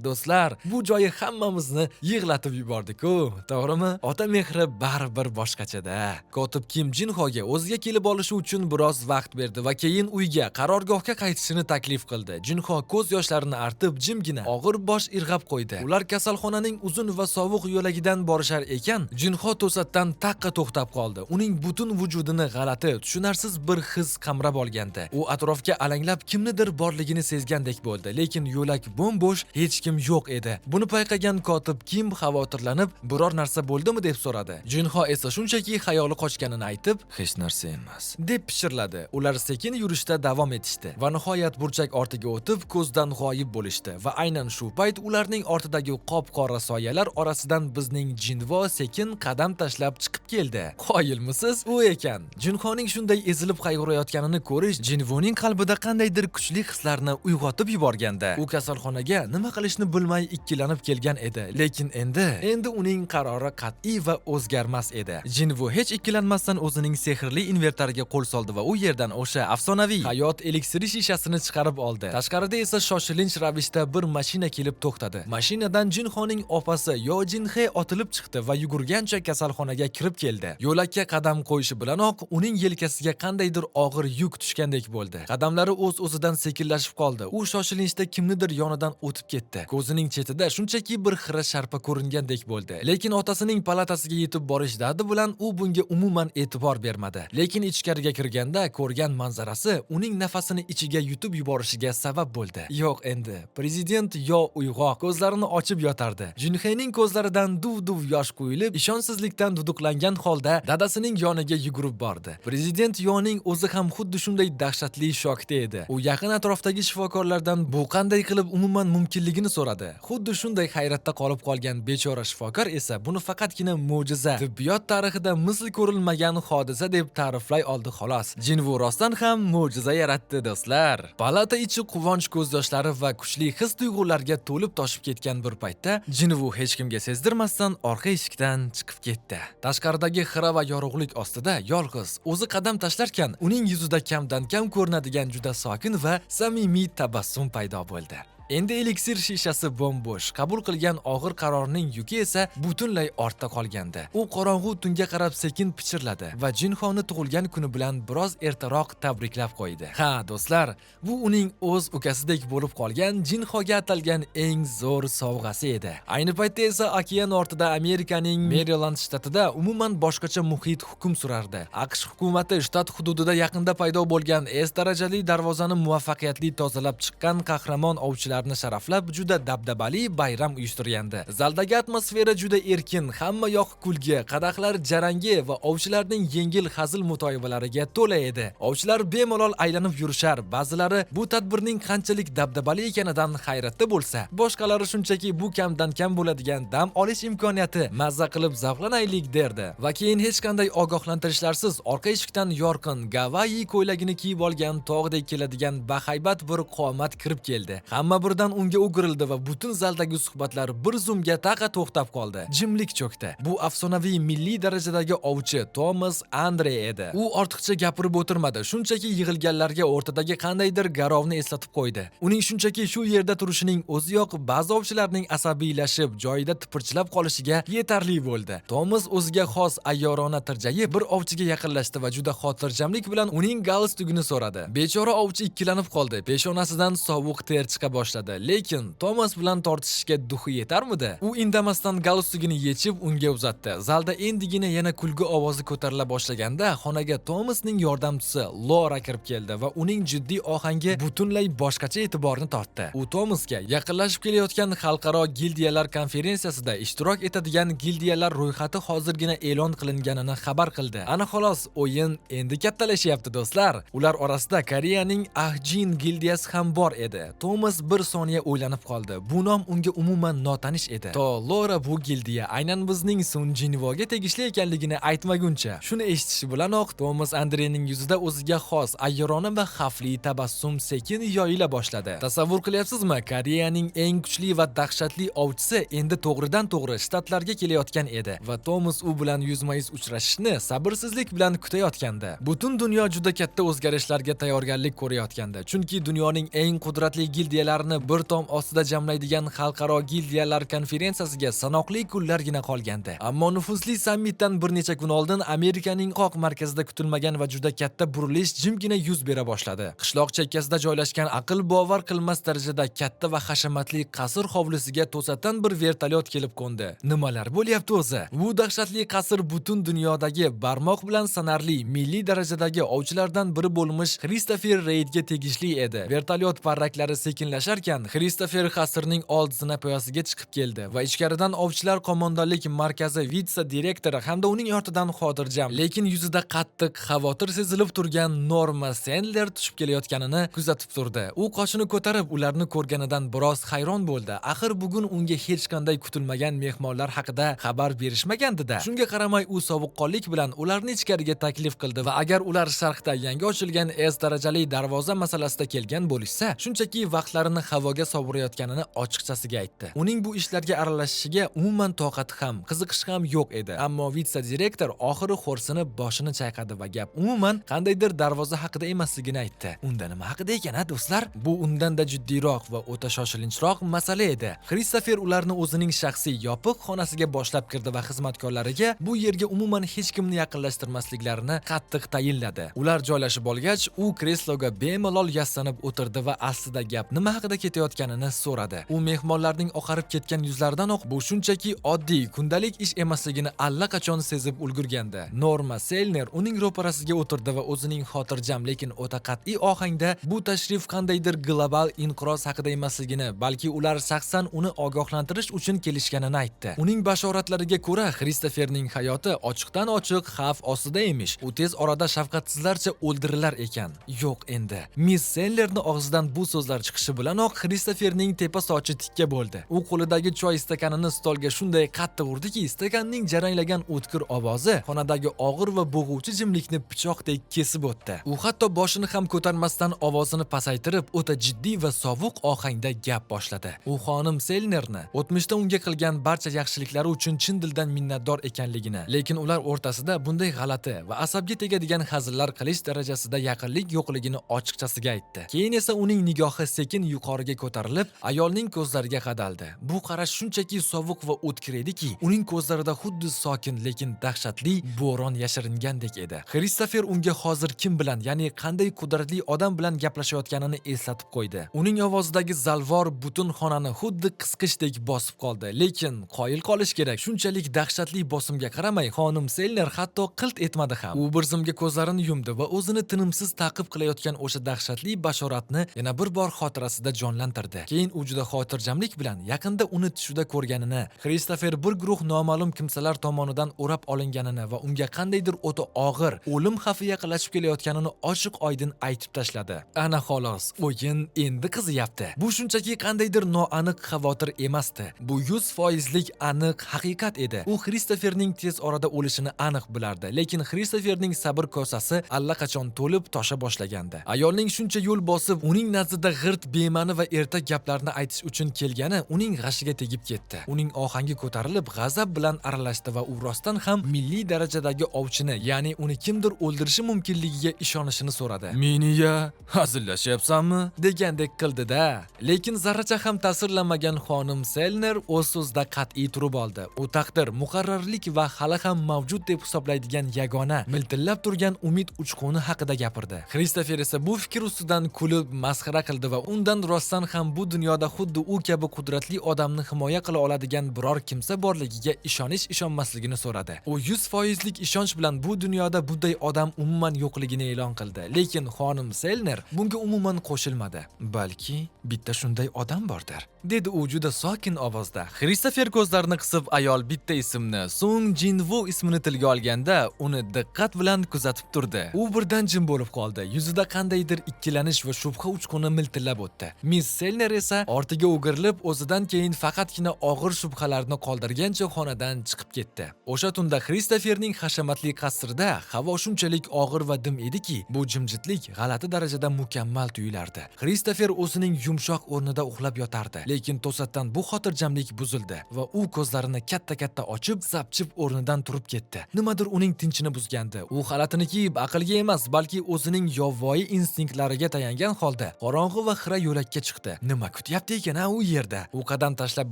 Do'stlar, bu joyi hammamizni yig'latib yubordi. yubordik-ku, to'g'rimi? Ota mehri baribir boshqachada. Kotib Kim Jinhoga o'ziga kelib olishi uchun biroz vaqt berdi va keyin uyga, qarorgohga qaytishini taklif qildi. Jinho ko'z yoshlarini artib, jimgina og'ir bosh irg'ab qo'ydi. Ular kasalxonaning uzun va sovuq yo'lagidan borishar ekan, Jinho to'satdan taqqa to'xtab qoldi. Uning butun vujudini g'alati, tushunarsiz bir his qamrab olgandi. U atrofga alanglab kimnidir borligini sezgandek bo'ldi, lekin yo'lak bo'm-bo'sh, hech kim yo'q edi. Buni payqagan kotib Kim xavotirlanib, biror narsa bo'ldimi deb so'radi. Jinho esa shunchaki xayoli qochganini aytib, hech narsa emas, deb pichirladi. Ular sekin yurishda davom etishdi va nihoyat burchak ortiga o'tib, ko'zdan g'oyib bo'lishdi va aynan shu payt ularning ortidagi qop-qora soyalar orasidan bizning Jinvo sekin qadam tashlab chiqib keldi. Qoyilmisiz? U ekan. Jinhoning shunday ezilib qayg'urayotganini ko'rish Jinvoning qalbida qandaydir kuchli hislarni uyg'otib yuborgandi. U kasalxonaga nima qilishni bilmay ikkilanib kelgan edi, lekin endi uning qarori qat'iy va o'zgarmas edi. Jinvo hech ikkilanmasdan o'zining sehrli invertoriga qo'l soldi va u yerdan o'sha afsonaviy hayot eliksiri shishasini chiqarib oldi. Tashqarida esa shoshilinch ravishda bir mashina kelib to'xtadi. Mashinadan Jinhoning opasi Yo Jinhe otilib chiqdi va yugurgancha kasalxonaga kirib keldi. Yo'lakka qadam qo'yishi bilanoq uning yelkasiga qandaydir og'ir yuk tushgandek bo'ldi. Qadamlari o'z-o'zidan sekinlashib qoldi. U shoshilinchda kimnidir yonidan o'tib ketdi. Ko'zining chetida shunchaki bir xira sharpa ko'ringandek bo'ldi. Lekin otasining palatasiga yetib borish dardi bilan u bunga umuman e'tibor bermadi. Lekin ichkariga kirganda ko'rgan manzarasi uning nafasini ichiga yutib yuborishiga sabab bo'ldi. Yo'q endi. Prezident Yo uyg'oq ko'zlarini ochib yotardi. Jinhening ko'zlaridan duv-duv yosh quyilib, ishonchsizlikdan duduqlangan holda dadasining yoniga yugurib bordi. Prezident Yoning o'zi ham xuddi shunday dahshatli shokda edi. U yaqin atrofdagi shifokorlardan bu qanday qilib umuman mumkinligini so'radi. Xuddi shunday hayratda qolib qolgan bechora shifokor esa buni faqatgina mo'jiza, tibbiyot tarixida misl ko'rilmagan hodisa deb ta'riflay oldi xolos. Jinvo rostdan ham mo'jiza yaratdi do'stlar. Palata ichi quvonch ko'z yoshlari va kuchli his-tuyg'ularga to'lib toshib ketgan bir paytda Jinvo hech kimga sezdirmasdan orqa eshikdan chiqib ketdi. Tashqaridagi xira va yorug'lik ostida yolg'iz o'zi qadam tashlarkan, uning yuzida kamdan kam ko'rinadigan juda sokin va samimiy tabassum paydo bo'ldi. Endi eliksir shishasi bo'm-bo'sh, qabul qilgan og'ir qarorning yuki esa butunlay ortda qolgandi. U qorong'u tunga qarab sekin pichirladi va Jinhoni tug'ilgan kuni bilan biroz ertaroq tabriklab qo'ydi. Ha, do'stlar, bu uning o'z ukasidek bo'lib qolgan Jinhoga atalgan eng zo'r sovg'asi edi. Ayni paytda esa okean ortida Amerikaning Maryland shtatida umuman boshqacha muhit hukm surardi. AQSh hukumati shtat hududida yaqinda paydo bo'lgan S darajali darvozani muvaffaqiyatli tozalab chiqqan qahramon ovchilar sharaflab juda dabdabali bayram uyushtirgandi. Zaldagi atmosfera juda erkin, hamma yoq kulgi, qadahlar jarangi va ovchilarning yengil hazil mutoyibalariga to'la edi. Ovchilar bemalol aylanib yurishar, ba'zilari bu tadbirning qanchalik dabdabali ekanidan hayratda bo'lsa, boshqalari shunchaki bu kamdan kam bo'ladigan dam olish imkoniyati, mazza qilib zavqlanaylik derdi. Va keyin hech qanday ogohlantirishlarsiz orqa eshikdan yorqin Gavayi ko'ylagini kiyib olgan tog'dek keladigan bahaybat bir qomat kirib keldi. Hamma birdan unga o'girildi va butun zaldagi suhbatlar bir zumga taqa to'xtab qoldi. Jimlik cho'kdi. Bu afsonaviy milliy darajadagi ovchi Thomas Andre edi. U ortiqcha gapirib o'tirmadi, shunchaki yig'ilganlarga o'rtadagi qandaydir garovni eslatib qo'ydi. Uning shunchaki shu yerda turishining o'ziyoq ba'zi ovchilarning asabiylashib, joyida tipirchilab qolishiga yetarli bo'ldi. Thomas o'ziga xos ayyorona tirjayib bir ovchiga yaqinlashdi va juda xotirjamlik bilan uning galstugini so'radi. Bechora ovchi ikkilanib qoldi. Peshonasidan sovuq ter chiqa boshladi. Lekin Thomas bilan tortishishga duxi yetarmidi? U indamasdan galstugini yechib unga uzatdi. Zalda endigina yana kulgi ovozi ko'tarila boshlaganda xonaga Thomasning yordamchisi Laura kirib keldi va uning jiddiy ohangi butunlay boshqacha e'tiborni tortdi. U Thomasga yaqinlashib kelayotgan xalqaro gildiyalar konferensiyasida ishtirok etadigan gildiyalar ro'yxati hozirgina e'lon qilinganini xabar qildi. Ana xolos, o'yin endi kattalashyapti do'stlar. Ular orasida Koreyaning Ahjin gildiyasi ham bor edi. Thomas bir soniya o'ylanib qoldi. Bu nom unga umuman notanish edi. To Laura bu gildiya aynan bizning Sun Jinvoga tegishli ekanligini aytmaguncha. Shuni eshitishi bilanoq Thomas Andrening yuzida o'ziga xos ayyorona va xavfli tabassum sekin yoyila boshladi. Tasavvur qilyapsizmi? Koreyaning eng kuchli va dahshatli ovchisi endi to'g'ridan-to'g'ri shtatlarga kelayotgan edi va Thomas u bilan yuzma-yuz uchrashishni sabrsizlik bilan kutayotgandi. Butun dunyo juda katta o'zgarishlarga tayyorgarlik ko'rayotgandi, chunki dunyoning eng qudratli gildiyalarini xodimlarni bir tom ostida jamlaydigan xalqaro gildiyalar konferensiyasiga sanoqli kunlargina qolgandi. Ammo nufuzli sammitdan bir necha kun oldin Amerikaning qoq markazida kutilmagan va juda katta burilish jimgina yuz bera boshladi. Qishloq chekkasida joylashgan aql bovar qilmas darajada katta va hashamatli qasr hovlisiga to'satdan bir vertolyot kelib qo'ndi. Nimalar bo'lyapti o'zi? Bu dahshatli qasr butun dunyodagi barmoq bilan sanarli milliy darajadagi ovchilardan biri bo'lmish Christopher Reidga tegishli edi. Vertolyot parraklari sekinlasharkan, Christopher qasrning old zinapoyasiga chiqib keldi va ichkaridan ovchilar qo'mondonlik markazi vitse-direktori hamda uning ortidan xotirjam, lekin yuzida qattiq xavotir sezilib turgan Norma Sandler tushib kelayotganini kuzatib turdi. U qoshini ko'tarib ularni ko'rganidan biroz hayron bo'ldi. Axir bugun unga hech qanday kutilmagan mehmonlar haqida xabar berishmagandi-da. Shunga qaramay u sovuqqonlik bilan ularni ichkariga taklif qildi va agar ular sharqda yangi ochilgan S darajali darvoza masalasida kelgan bo'lishsa, shunchaki vaqtlarini havoga sovurayotganini ochiqchasiga aytdi. Uning bu ishlarga aralashishiga umuman toqati ham, qiziqish ham yo'q edi. Ammo vitse-direktor oxiri xo'rsinib boshini chayqadi va gap umuman qandaydir darvoza haqida emasligini aytdi. Unda nima haqida ekan, do'stlar? Bu undan-da jiddiyroq va o'ta shoshilinchroq masala edi. Christopher ularni o'zining shaxsiy yopiq xonasiga boshlab kirdi va xizmatkorlariga bu yerga umuman hech kimni yaqinlashtirmasliklarini qattiq tayinladi. Ular joylashib olgach, u kresloga bemalol yaslanib o'tirdi va aslida gap nima haqida ketayotganini so'radi. U mehmonlarning oqarib ketgan yuzlaridanoq bu shunchaki oddiy kundalik ish emasligini allaqachon sezib ulgurgandi. Norma Selner uning ro'parasiga o'tirdi va o'zining xotirjam lekin o'ta qat'iy ohangda bu tashrif qandaydir global inqiroz haqida emasligini, balki ular shaxsan uni ogohlantirish uchun kelishganini aytdi. Uning bashoratlariga ko'ra, Christopherning hayoti ochiqdan ochiq xavf ostida emish. U tez orada shafqatsizlarcha o'ldirilar ekan. Yo'q endi. Miss Sellerning og'zidan bu so'zlar chiqishi bilanoq Christopherning tepa sochi tikka bo'ldi. U qo'lidagi choy stakanini stolga shunday qattiq urdiki, stakanning jaranglagan o'tkir ovozi xonadagi og'ir va bo'g'uvchi jimlikni pichoqdek kesib o'tdi. U hatto boshini ham ko'tarmasdan ovozini pasaytirib, o'ta jiddiy va sovuq ohangda gap boshladi. U xonim Selnerni o'tmishda unga qilgan barcha yaxshiliklari uchun chin dildan minnatdor ekanligini, lekin ular o'rtasida bunday g'alati va asabga tegadigan hazillar qilish darajasida yaqinlik yo'qligini ochiqchasiga aytdi. Keyin esa uning nigohi sekin yuqoriga ko'tarilib, ayolning ko'zlariga qadaldi. Bu qarash shunchaki sovuq va o'tkir ediki, uning ko'zlarida xuddi sokin lekin dahshatli bo'ron yashiringandek edi. Christopher unga hozir kim bilan, ya'ni qanday qudratli odam bilan gaplashayotganini eslatib qo'ydi. Uning ovozidagi zalvor butun xonani xuddi qisqichdek bosib qoldi, lekin qoyil qolish kerak, shunchalik dahshatli bosimga qaramay, xonim Selner hatto qilt etmadi ham. U bir zumga ko'zlarini yumdi va o'zini tinimsiz ta'qib qilayotgan o'sha dahshatli bashoratni yana bir bor xotirasida jonlantirdi. Keyin u juda xotirjamlik bilan yaqinda uni tushida ko'rganini, Christopher bir guruh noma'lum kimsalar tomonidan o'rab olinganini va unga qandaydir o'ta og'ir o'lim xavfi yaqinlashib kelayotganini ochiq-oydin aytib tashladi. Ana xolos, o'yin endi qizyapti. Bu shunchaki qandaydir noaniq xavotir emasdi. Bu 100% aniq haqiqat edi. U Christopherning tez orada o'lishini aniq bilardi, lekin Christopherning sabr kosasi allaqachon to'lib tosha boshlagandi. Ayolning shuncha yo'l bosib, uning nazdida g'irt, bema'ni va ertak gaplarni aytish uchun kelgani uning g'ashiga tegib ketdi. Uning ohangi ko'tarilib, g'azab bilan aralashdi va u rostdan ham milliy darajadagi ovchini, ya'ni uni kimdir o'ldirishi mumkinligiga ishonishini so'radi. "Meniya hazillashyapsanmi?" degandek qildi-da. Lekin zarracha ham ta'sirlanmagan xonim Selner o'z so'zida qat'iy turib oldi. U taqdir, muqarrarlik va hali ham mavjud deb hisoblaydigan yagona miltillab turgan umid uchquni haqida gapirdi. Christopher esa bu fikr ustidan kulib masxara qildi va undan rostdan ham bu dunyoda xuddi u kabi qudratli odamni himoya qila oladigan biror kimsa borligiga ishonish-ishonmasligini so'radi. U 100% ishonch bilan bu dunyoda bunday odam umuman yo'qligini e'lon qildi. Lekin xonim Selner bunga umuman qo'shilmadi. "Balki bitta shunday odam bordir", dedi u juda sokin ovozda. Christopher ko'zlarini qisib ayol bitta ismni, Sung Jinwoo ismini tilga olganda, uni diqqat bilan kuzatib turdi. U birdan jim bo'lib qoldi. Yuzida qandaydir ikkilanish va shubha uchquni miltillab o'tdi. Miss Selner esa ortiga o'girilib, o'zidan keyin faqatgina og'ir shubhalarni qoldirgancha xonadan chiqib ketdi. O'sha tunda Christopherning hashamatli qasrida havo shunchalik og'ir va dim ediki, bu jimjitlik g'alati darajada mukammal tuyulardi. Christopher o'zining yumshoq o'rnida uxlab yotardi, lekin to'satdan bu xotirjamlik buzildi va u ko'zlarini katta-katta ochib, sapchib o'rnidan turib ketdi. Nimadir uning tinchini buzgandi. U xalatini kiyib, aqlga emas, balki o'zining yovvoyi instinktlariga tayangan holda qorong'u va xira yo'lakka harakatga chiqdi. Nima kutyapti ekan u yerda? U qadam tashlab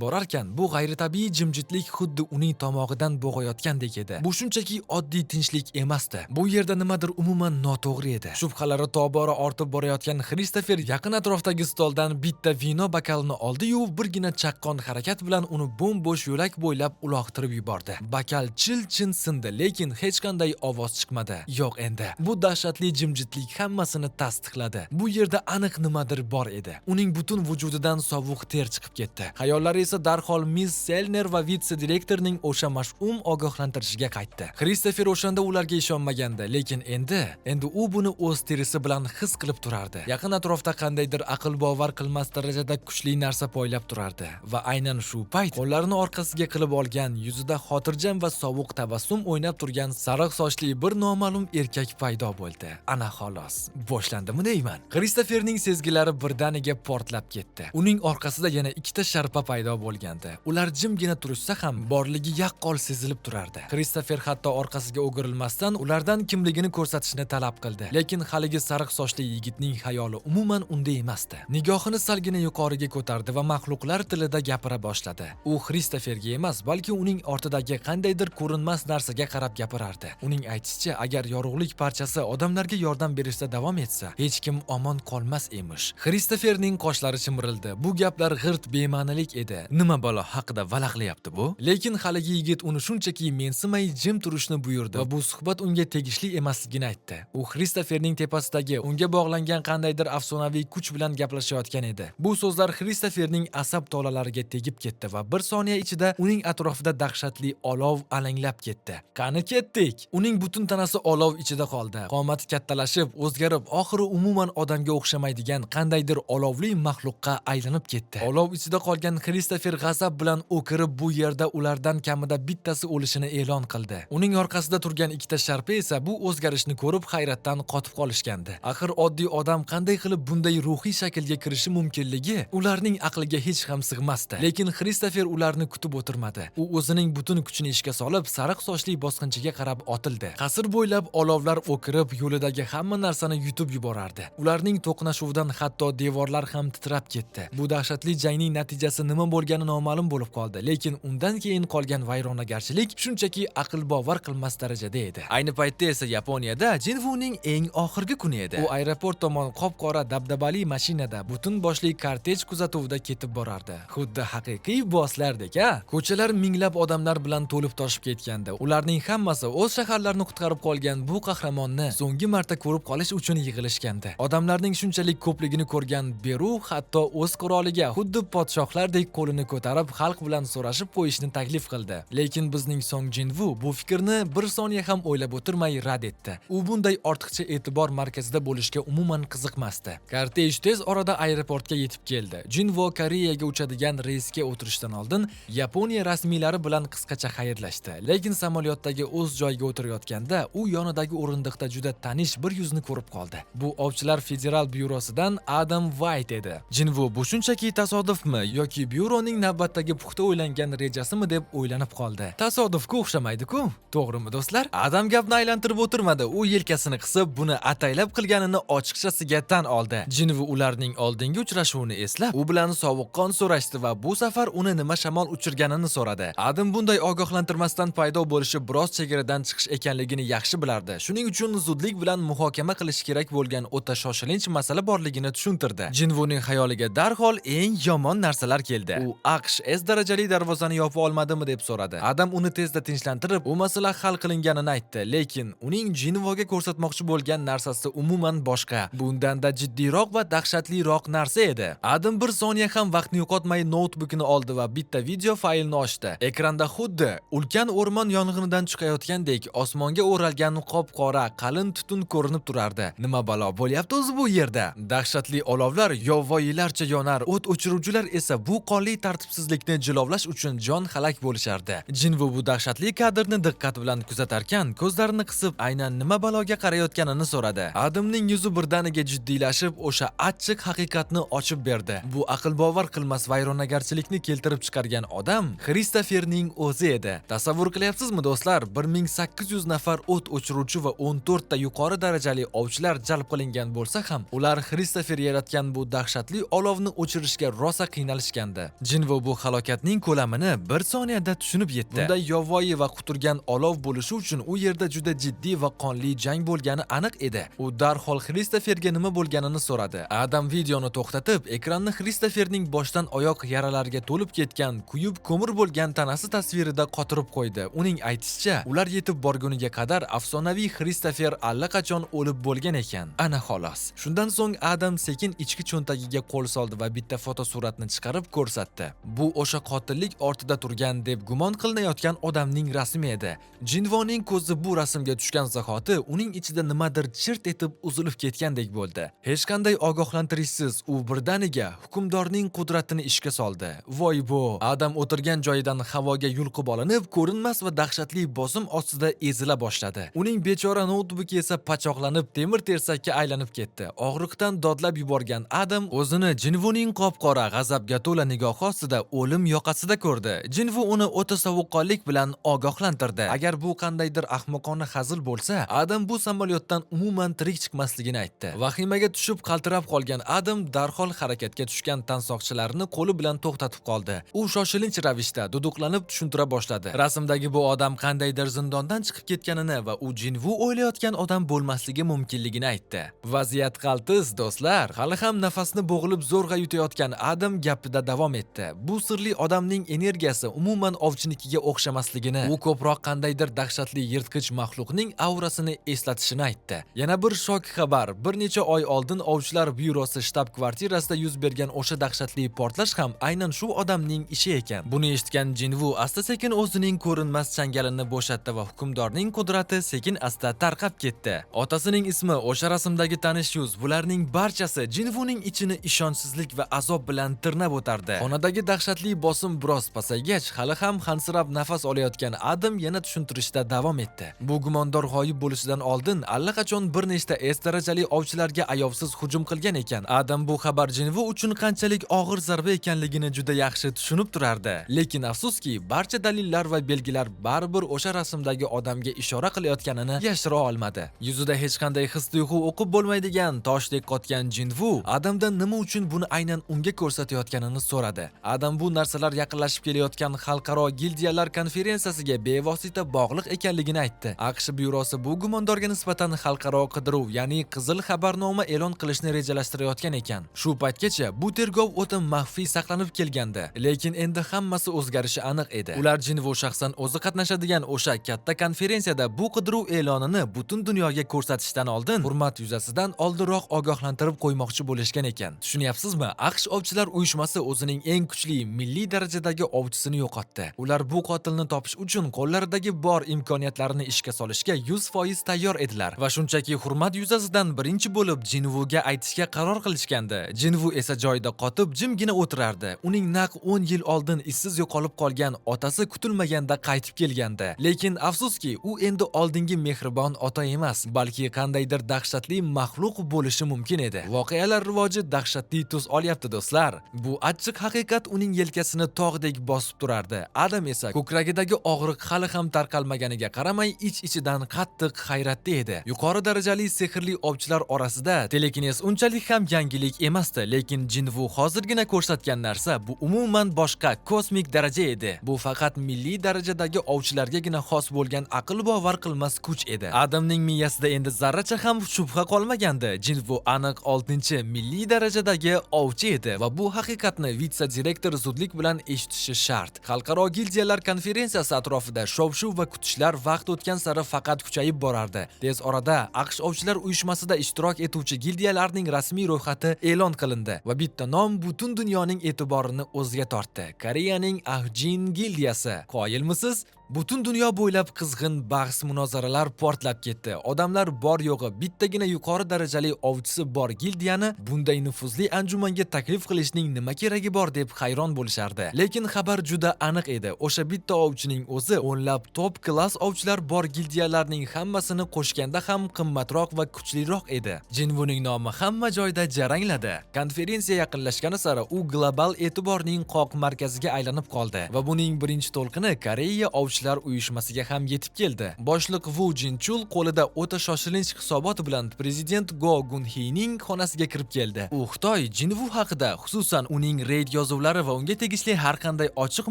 borarkan, bu g'ayritabiiy jimjitlik xuddi uning tomog'idan bo'g'ayotgandek edi. Bu shunchaki oddiy tinchlik emasdi. Bu yerda nimadir umuman noto'g'ri edi. Shubhalari tobora ortib borayotgan Kristofer yaqin atrofdagi stoldan bitta vino bokalini oldi-yu, birgina chaqqon harakat bilan uni bo'm-bo'sh yo'lak bo'ylab uloqtirib yubordi. Bakal chil-chin sindi, lekin hech qanday ovoz chiqmadi. Yo'q endi. Bu dahshatli jimjitlik hammasini tasdiqladi. Bu yerda aniq nimadir bor edi. Uning butun vujudidan sovuq ter chiqib ketdi. Xayollari esa darhol Miss Selner va vitse-direktorning o'sha mash'um ogohlantirishiga qaytdi. Kristofer o'shanda ularga ishonmagandi, lekin endi u buni o'z terisi bilan his qilib turardi. Yaqin atrofda qandaydir aql bovar qilmas darajada kuchli narsa poylab turardi va aynan shu payt qo'llarini orqasiga qilib olgan, yuzida xotirjam va sovuq tabassum o'ynab turgan sariq sochli bir noma'lum erkak paydo bo'ldi. Ana xolos, boshlandimi deyman. Kristoferning sezgilari birdaniga portlab ketdi. Uning orqasida yana ikkita sharpa paydo bo'lgandi. Ular jimgina turishsa ham borligi yaqqol sezilib turardi. Kristofer hatto orqasiga o'girilmasdan ulardan kimligini ko'rsatishni talab qildi. Lekin haligi sariq sochli yigitning xayoli umuman unda emasdi. Nigohini salgina yuqoriga ko'tardi va maxluqlar tilida gapira boshladi. U Kristoferga emas, balki uning ortidagi qandaydir ko'rinmas narsaga qarab gapirardi. Uning aytishicha, agar yorug'lik parchasi odamlarga yordam berishda davom etsa, hech kim omon qolmas emish. Kristoferning qoshlari chimirildi. Bu gaplar g'irt bema'nilik edi. Nima balo haqida valaqlayapti bu? Lekin haligi yigit uni shunchaki mensimay jim turishni buyurdi va bu suhbat unga tegishli emasligini aytdi. U Kristoferning tepasidagi unga bog'langan qandaydir afsonaviy kuch bilan gaplashayotgan edi. Bu so'zlar Kristoferning asab tolalariga tegib ketdi va bir soniya ichida uning atrofida dahshatli olov alanglab ketdi. Qani ketdik? Uning butun tanasi olov ichida qoldi. Qomati kattalashib, o'zgarib, oxiri umuman odamga o'xshamaydigan qandaydir olovli maxluqqa aylanib ketdi. Olov ichida qolgan Kristofer g'azab bilan o'kirib bu yerda ulardan kamida bittasi o'lishini e'lon qildi. Uning orqasida turgan ikkita sharpa esa bu o'zgarishni ko'rib hayratdan qotib qolishgandi. Axir oddiy odam qanday qilib bunday ruhiy shaklga kirishi mumkinligi ularning aqliga hech ham sig'masdi. Lekin Kristofer ularni kutib o'tirmadi. U o'zining butun kuchini ishga solib, sariq sochli bosqinchiga qarab otildi. Qasr bo'ylab olovlar o'kirib, yo'lidagi hamma narsani yutib yuborardi. Ularning to'qnashuvidan hatto devorlar ham titrab ketdi. Bu dahshatli jangning natijasi nima bo'lgani noma'lum bo'lib qoldi, lekin undan keyin qolgan vayronagarchilik shunchaki aql bovar qilmas darajada edi. Ayni paytda esa Yaponiyada Jinvuning eng oxirgi kuni edi. U aeroport tomon qop-qora dabdabali mashinada butun boshli kortej kuzatuvida ketib borardi. Xuddi haqiqiy bosslardek, Ko'chalar minglab odamlar bilan to'lib toshib ketgandi. Ularning hammasi o'z shaharlarini qutqarib qolgan bu qahramonni so'nggi marta ko'rib qolish uchun yig'ilishgandi. Odamlarning shunchalik ko'pligini ko'rgan Beru hatto o'z qiroliga xuddi podshohlardek qo'lini ko'tarib xalq bilan so'rashib qo'yishni taklif qildi. Lekin bizning Song Jinvu bu fikrni bir soniya ham o'ylab o'tirmay rad etdi. U bunday ortiqcha e'tibor markazida bo'lishga umuman qiziqmasdi. Kortej tez orada aeroportga yetib keldi. Jinvu Koreyaga uchadigan reysga o'tirishdan oldin Yaponiya rasmiylari bilan qisqacha xayrlashdi. Lekin samolyotdagi o'z joyiga o'tirayotganda u yonidagi o'rindiqda juda tanish bir yuzni ko'rib qoldi. Bu ovchilar federal byurosidan Adam White edi. Jinvu bu shunchaki tasodifmi yoki byuroning navbatdagi puxta o'ylangan rejasimi deb o'ylanib qoldi. Tasodifga o'xshamaydi-ku, to'g'rimi do'stlar? Adam gapni aylantirib o'tirmadi. U yelkasini qisib, buni ataylab qilganini ochiqchasiga tan oldi. Jinvu ularning oldingi uchrashuvini eslab, u bilan sovuqqon so'rashdi va bu safar uni nima shamol uchirganini so'radi. Adam bunday ogohlantirmasdan paydo bo'lishi biroz chegaradan chiqish ekanligini yaxshi bilardi. Shuning uchun zudlik bilan muhokama qilish kerak bo'lgan o'ta shoshilinch masala borligini tushuntirdi. Jinvuning xayoliga darhol eng yomon narsalar keldi. U AQSh S darajali darvozani yopa olmadimi deb so'radi. Adam uni tezda tinchlantirib, u masala hal qilinganini aytdi, lekin uning Jinvuga ko'rsatmoqchi bo'lgan narsasi umuman boshqa. Bundan-da jiddiyroq va dahshatliroq narsa edi. Adam bir soniya ham vaqtni yo'qotmay notebookini oldi va bitta video faylni ochdi. Ekranda xuddi ulkan o'rmon yong'inidan chiqayotgandek osmonga o'ralgan qop-qora qalin tutun ko'rinib turardi. Nima balo bo'lyapti o'zi bu yerda? Dahshatli olovlar yovvoyilarcha yonar, o't o'chiruvchilar esa bu qonli tartibsizlikni jilovlash uchun jon halak bo'lishardi. Jinvu bu dahshatli kadrni diqqat bilan kuzatarkan, ko'zlarini qisib aynan nima baloga qarayotganini so'radi. Adamning yuzi birdaniga jiddiylashib, o'sha achchiq haqiqatni ochib berdi. Bu aql bovar qilmas vayronagarchilikni keltirib chiqargan odam Kristoferning o'zi edi. Tasavvur qilyapsizmi do'stlar? 1800 nafar o't o'chiruvchi va 14 ta yuqori darajali ovchilar jalb qilingan bo'lsa ham, ular Kristofer yaratgan bu dahshatli olovni o'chirishga rosa qiynalishgandi. Jinvu bu halokatning ko'lamini bir soniyada tushunib yetdi. Bunday yovvoyi va quturgan olov bo'lishi uchun u yerda juda jiddiy va qonli jang bo'lgani aniq edi. U darhol Kristoferga nima bo'lganini so'radi. Adam videoni to'xtatib, ekranni Kristoferning boshdan oyoq yaralarga to'lib ketgan, kuyib ko'mir bo'lgan tanasi tasvirida qotirib qo'ydi. Uning aytishicha, ular yetib borguniga qadar afsonaviy Kristofer allaqachon o'lib bo'lgan ekan. Ana xolos. Shundan so'ng Adam sekin ichki cho'ntagiga qo'l soldi va bitta fotosuratni chiqarib ko'rsatdi. Bu o'sha qotillik ortida turgan deb gumon qilinayotgan odamning rasmi edi. Jinvoning ko'zi bu rasmga tushgan zahoti uning ichida nimadir chirt etib uzilib ketgandek bo'ldi. Hech qanday ogohlantirishsiz u birdaniga hukmdorning qudratini ishga soldi. Voy bu! Adam o'tirgan joyidan havoga yulqib olinib, ko'rinmas va dahshatli bosim ostida ezila boshladi. Uning bechora noutbuki esa pachoqlanib, temir tersakka aylanib ketdi. Og'riqdan dodlab yuborgan Adam o'zini Jinvuning qop-qora g'azabga to'la nigohi ostida o'lim yoqasida ko'rdi. Jinvu uni o'ta sovuqqonlik bilan ogohlantirdi. Agar bu qandaydir ahmoqona hazil bo'lsa, Adam bu samolyotdan umuman tirik chiqmasligini aytdi. Vahimaga tushib qaltirab qolgan Adam darhol harakatga tushgan tansoqchilarni qo'li bilan to'xtatib qoldi. U shoshilinch ravishda duduqlanib tushuntira boshladi. Rasmdagi bu odam qandaydir zindondan chiqib ketganini va u Jinvu o'ylayotgan odam bo'lmasligi mumkinligini aytdi. Vaziyat qaltis, do'stlar. Hali ham nafasni bo'g'ilib zo'rg'a yutayotgan Adam gapida davom etdi. Bu sirli odamning energiyasi umuman ovchinikiga o'xshamasligini, u ko'proq qandaydir dahshatli yirtqich maxluqning aurasini eslatishini aytdi. Yana bir shok xabar. Bir necha oy oldin Ovchilar byurosi shtab-kvartirasida yuz bergan o'sha dahshatli portlash ham aynan shu odamning ishi ekan. Buni eshitgan Jinvu asta-sekin o'zining ko'rinmas changalini bo'shatdi va hukmdorning qudrati sekin-asta tarqab ketdi. Otasining ismi, o'sha rasmdagi tanish yuz, bularning barchasi Jinvuning ichini ishonchsizlik va azob bilan tirnab o'tardi. Xonadagi dahshatli bosim biroz pasaygach, hali ham hansirab nafas olayotgan Adam yana tushuntirishda davom etdi. Bu gumondor g'oyib bo'lishidan oldin allaqachon bir nechta S darajali ovchilarga ayovsiz hujum qilgan ekan. Adam bu xabar Jinvu uchun qanchalik og'ir zarba ekanligini juda yaxshi tushunib turardi. Lekin afsuski, barcha dalillar va belgilar baribir o'sha rasmdagi odamga ishora qilayotganini yashira olmadi. Yuzida hech qanday his-tuyg'u o'qib bo'lmaydigan toshdek qotgan Jinvu Adamdan nima uchun buni aynan unga ko'rsatayotganini so'radi. Adam bu narsalar yaqinlashib kelayotgan xalqaro gildiyalar konferensiyasiga bevosita bog'liq ekanligini aytdi. AQSh byurosi bu gumondorga nisbatan xalqaro qidiruv, ya'ni qizil xabarnoma e'lon qilishni rejalashtirayotgan ekan. Shu paytgacha bu tergov o'ta maxfiy saqlanib kelgandi, lekin endi hammasi o'zgarishi aniq edi. Ular Jinvu shaxsan o'zi qatnashadigan o'sha katta konferensiyada bu qidiruv e'lonini butun dunyoga ko'rsatishdan oldin hurmat yuzasidan oldinroq ogohlantirib qo'ymoqchi bo'lishgan ekan. Tushunyapsizmi? AQSh ovchilar uyushmasi o'zining eng kuchli milliy darajadagi ovchisini yo'qotdi. Ular bu qotilni topish uchun qo'llaridagi bor imkoniyatlarini ishga solishga 100% tayyor edilar va shunchaki hurmat yuzasidan birinchi bo'lib Jinvuga aytishga qaror qilishgandi. Jinvu esa joyida qotib jimgina o'tirardi. Uning naq 10 yil oldin izsiz yo'qolib qolgan otasi kutilmaganda qaytib kelgandi. Lekin afsuski, u endi oldingi mehribon ota emas, balki qandaydir dahshatli maxluq bo'lishi mumkin edi. Voqealar rivoji dahshatli tus olyapti do'stlar. Bu achchiq haqiqat uning yelkasini tog'dek bosib turardi. Adam esa ko'kragidagi og'riq hali ham tarqalmaganiga qaramay ich-ichidan qattiq hayratda edi. Yuqori darajali sehrli ovchilar orasida telekines unchalik ham yangilik emasdi, lekin Jinvu hozirgina ko'rsatgan narsa bu umuman boshqa kosmik daraja edi. Bu faqat milliy darajadagi ovchilargagina xos bo'lgan aql bovar qilmas kuch edi. Adamning miyasida endi zarracha ham shubha qolmagandi. Jinvu aniq 6-milliy darajadagi ovchi edi va bu haqiqatni vitse-direktor zudlik bilan eshitishi shart. Xalqaro gildiyalar konferensiyasi atrofida shov-shuv va kutishlar vaqt o'tgan sari faqat kuchayib borardi. Tez orada AQSh ovchilar uyushmasida ishtirok etuvchi gildiyalarning rasmiy ro'yxati e'lon qilindi va bitta nom butun dunyoning e'tiborini o'ziga tortdi. Koreyaning Ahjin gildiyasi. Qoyilmisiz? Butun dunyo bo'ylab qizg'in bahs-munozaralar portlab ketdi. Odamlar bor yo'g'i bittagina yuqori darajali ovchisi bor gildiyani bunday nufuzli anjumanga taklif qilishning nima keragi bor deb hayron bo'lishardi. Lekin xabar juda aniq edi. O'sha bitta ovchining o'zi o'nlab top klass ovchilar bor gildiyalarning hammasini qo'shganda ham qimmatroq va kuchliroq edi. Jinvuning nomi hamma joyda jarangladi. Konferensiya yaqinlashgani sari u global e'tiborning qoq markaziga aylanib qoldi va buning birinchi to'lqini Koreya ovchi ovchilar uyushmasiga ham yetib keldi. Boshliq Vu Jinchul qo'lida o'ta shoshilinch hisobot bilan prezident Go Gunhining xonasiga kirib keldi. U Xitoy Jinvu haqida, xususan uning reyd yozuvlari va unga tegishli har qanday ochiq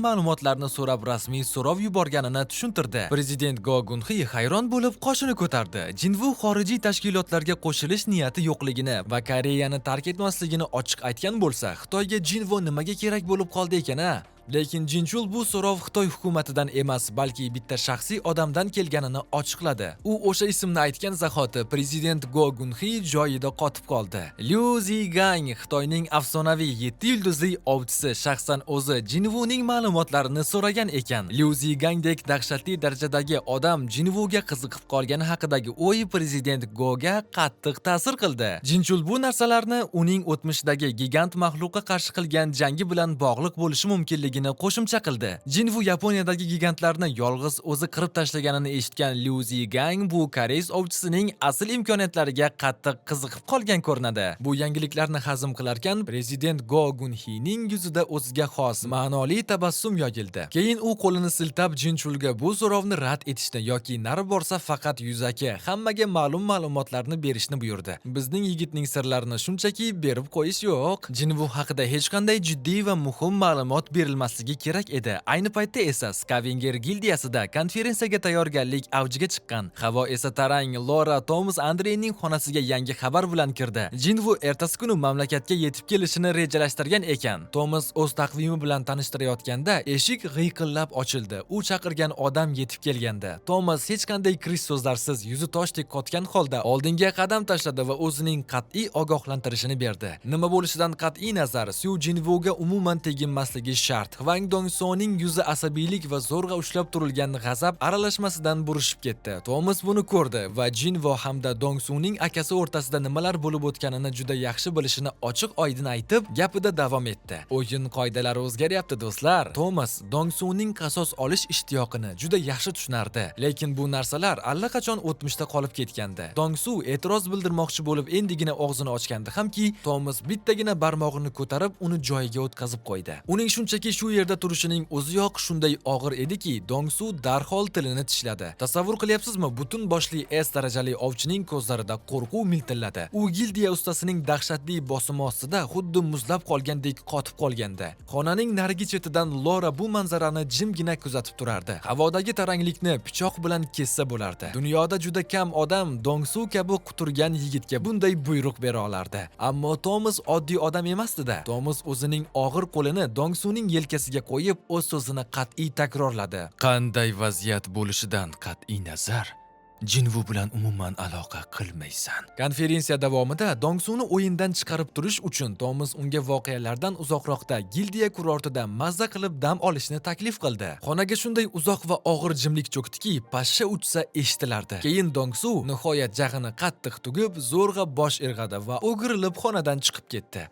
ma'lumotlarni so'rab rasmiy so'rov yuborganini tushuntirdi. Prezident Go Gunhi hayron bo'lib qoshini ko'tardi. Jinvu xorijiy tashkilotlarga qo'shilish niyati yo'qligini va Koreyani tark etmasligini ochiq aytgan bo'lsa, Xitoyga Jinvu nimaga kerak bo'lib qoldi ekan-a? Lekin Jinchul bu so'rov Xitoy hukumatidan emas, balki bitta shaxsiy odamdan kelganini ochiqladi. U o'sha ismni aytgan zahoti prezident Go Gunhi joyida qotib qoldi. Liu Zigang, Xitoyning afsonaviy 7 yulduzli ovchisi, shaxsan o'zi Jinvuning ma'lumotlarini so'ragan ekan. Liu Zigangdek dahshatli darajadagi odam Jinvuga qiziqib qolgani haqidagi o'y prezident Goga qattiq ta'sir qildi. Jinchul bu narsalarni uning o'tmishdagi gigant maxluqqa qarshi qilgan jangi bilan bog'liq bo'lishi mumkinligi qo'shimcha qildi. Jinvu Yaponiyadagi gigantlarni yolg'iz o'zi qirib tashlaganini eshitgan Liu Zigang bu koreys ovchisining asl imkoniyatlariga qattiq qiziqib qolgan ko'rinadi. Bu yangiliklarni hazm qilarkan, prezident Go Gunhining yuzida o'ziga xos ma'noli tabassum yoyildi. Keyin u qo'lini siltab Jinchulga bu so'rovni rad etishni yoki nari borsa faqat yuzaki hammaga ma'lum ma'lumotlarni berishni buyurdi. Bizning yigitning sirlarini shunchaki berib qo'yish yo'q. Jinvu haqida hech qanday jiddiy va muhim ma'lumot berilmasligi kerak edi. Ayni paytda esa Scavenger gildiyasida konferensiyaga tayyorgarlik avjiga chiqqan. Havo esa tarang. Laura Thomas Andreyning xonasiga yangi xabar bilan kirdi. Jinvu ertasi kuni mamlakatga yetib kelishini rejalashtirgan ekan. Thomas o'z taqvimi bilan tanishtirayotganda eshik g'iyqillab ochildi. U chaqirgan odam yetib kelgandi. Thomas hech qanday kirish so'zlarsiz yuzi toshdek qotgan holda oldinga qadam tashladi va o'zining qat'iy ogohlantirishini berdi. Nima bo'lishidan qat'iy nazar, Syu Jinvuga umuman teginmasligi shart. Hwang Dongsoning yuzi asabiylik va zo'rg'a ushlab turilgan g'azab aralashmasidan burishib ketdi. Thomas buni ko'rdi va Jinvo hamda Dongsuning akasi o'rtasida nimalar bo'lib o'tganini juda yaxshi bilishini ochiq-oydin aytib, gapida davom etdi. O'yin qoidalari o'zgaryapti do'stlar. Thomas Dongsuning qasos olish ishtiyoqini juda yaxshi tushunardi, lekin bu narsalar allaqachon o'tmishda qolib ketgandi. Dongsu e'tiroz bildirmoqchi bo'lib endigina og'zini ochgandi hamki, Thomas bittagina barmog'ini ko'tarib uni joyiga o'tkazib qo'ydi. Uning shunchaki shu yerda turishining o'ziyoq shunday og'ir ediki, Dongsu darhol tilini tishladi. Tasavvur qilyapsizmi, butun boshli S darajali ovchining ko'zlarida qo'rquv miltilladi. U gildiya ustasining dahshatli bosimi ostida xuddi muzlab qolgandek qotib qolgandi. Xonaning narigi chetidan Laura bu manzarani jimgina kuzatib turardi. Havodagi taranglikni pichoq bilan kessa bo'lardi. Dunyoda juda kam odam Dongsu kabi quturgan yigitga bunday buyruq bera olardi. Ammo Thomas oddiy odam emasdi-da. Thomas o'zining og'ir qo'lini Dongsuning yelkasiga qo'yib, o'z so'zini qat'iy takrorladi. Qanday vaziyat bo'lishidan qat'iy nazar, Jinvu bilan umuman aloqa qilmaysan. Konferensiya davomida Dongsuni o'yindan chiqarib turish uchun Thomas unga voqealardan uzoqroqda gildiya kurortida mazza qilib dam olishni taklif qildi. Xonaga shunday uzoq va og'ir jimlik cho'kdiki, pashsha uchsa eshitilardi. Keyin Dongsu nihoyat jag'ini qattiq tugib, zo'rg'a bosh irg'adi va o'girilib xonadan chiqib ketdi.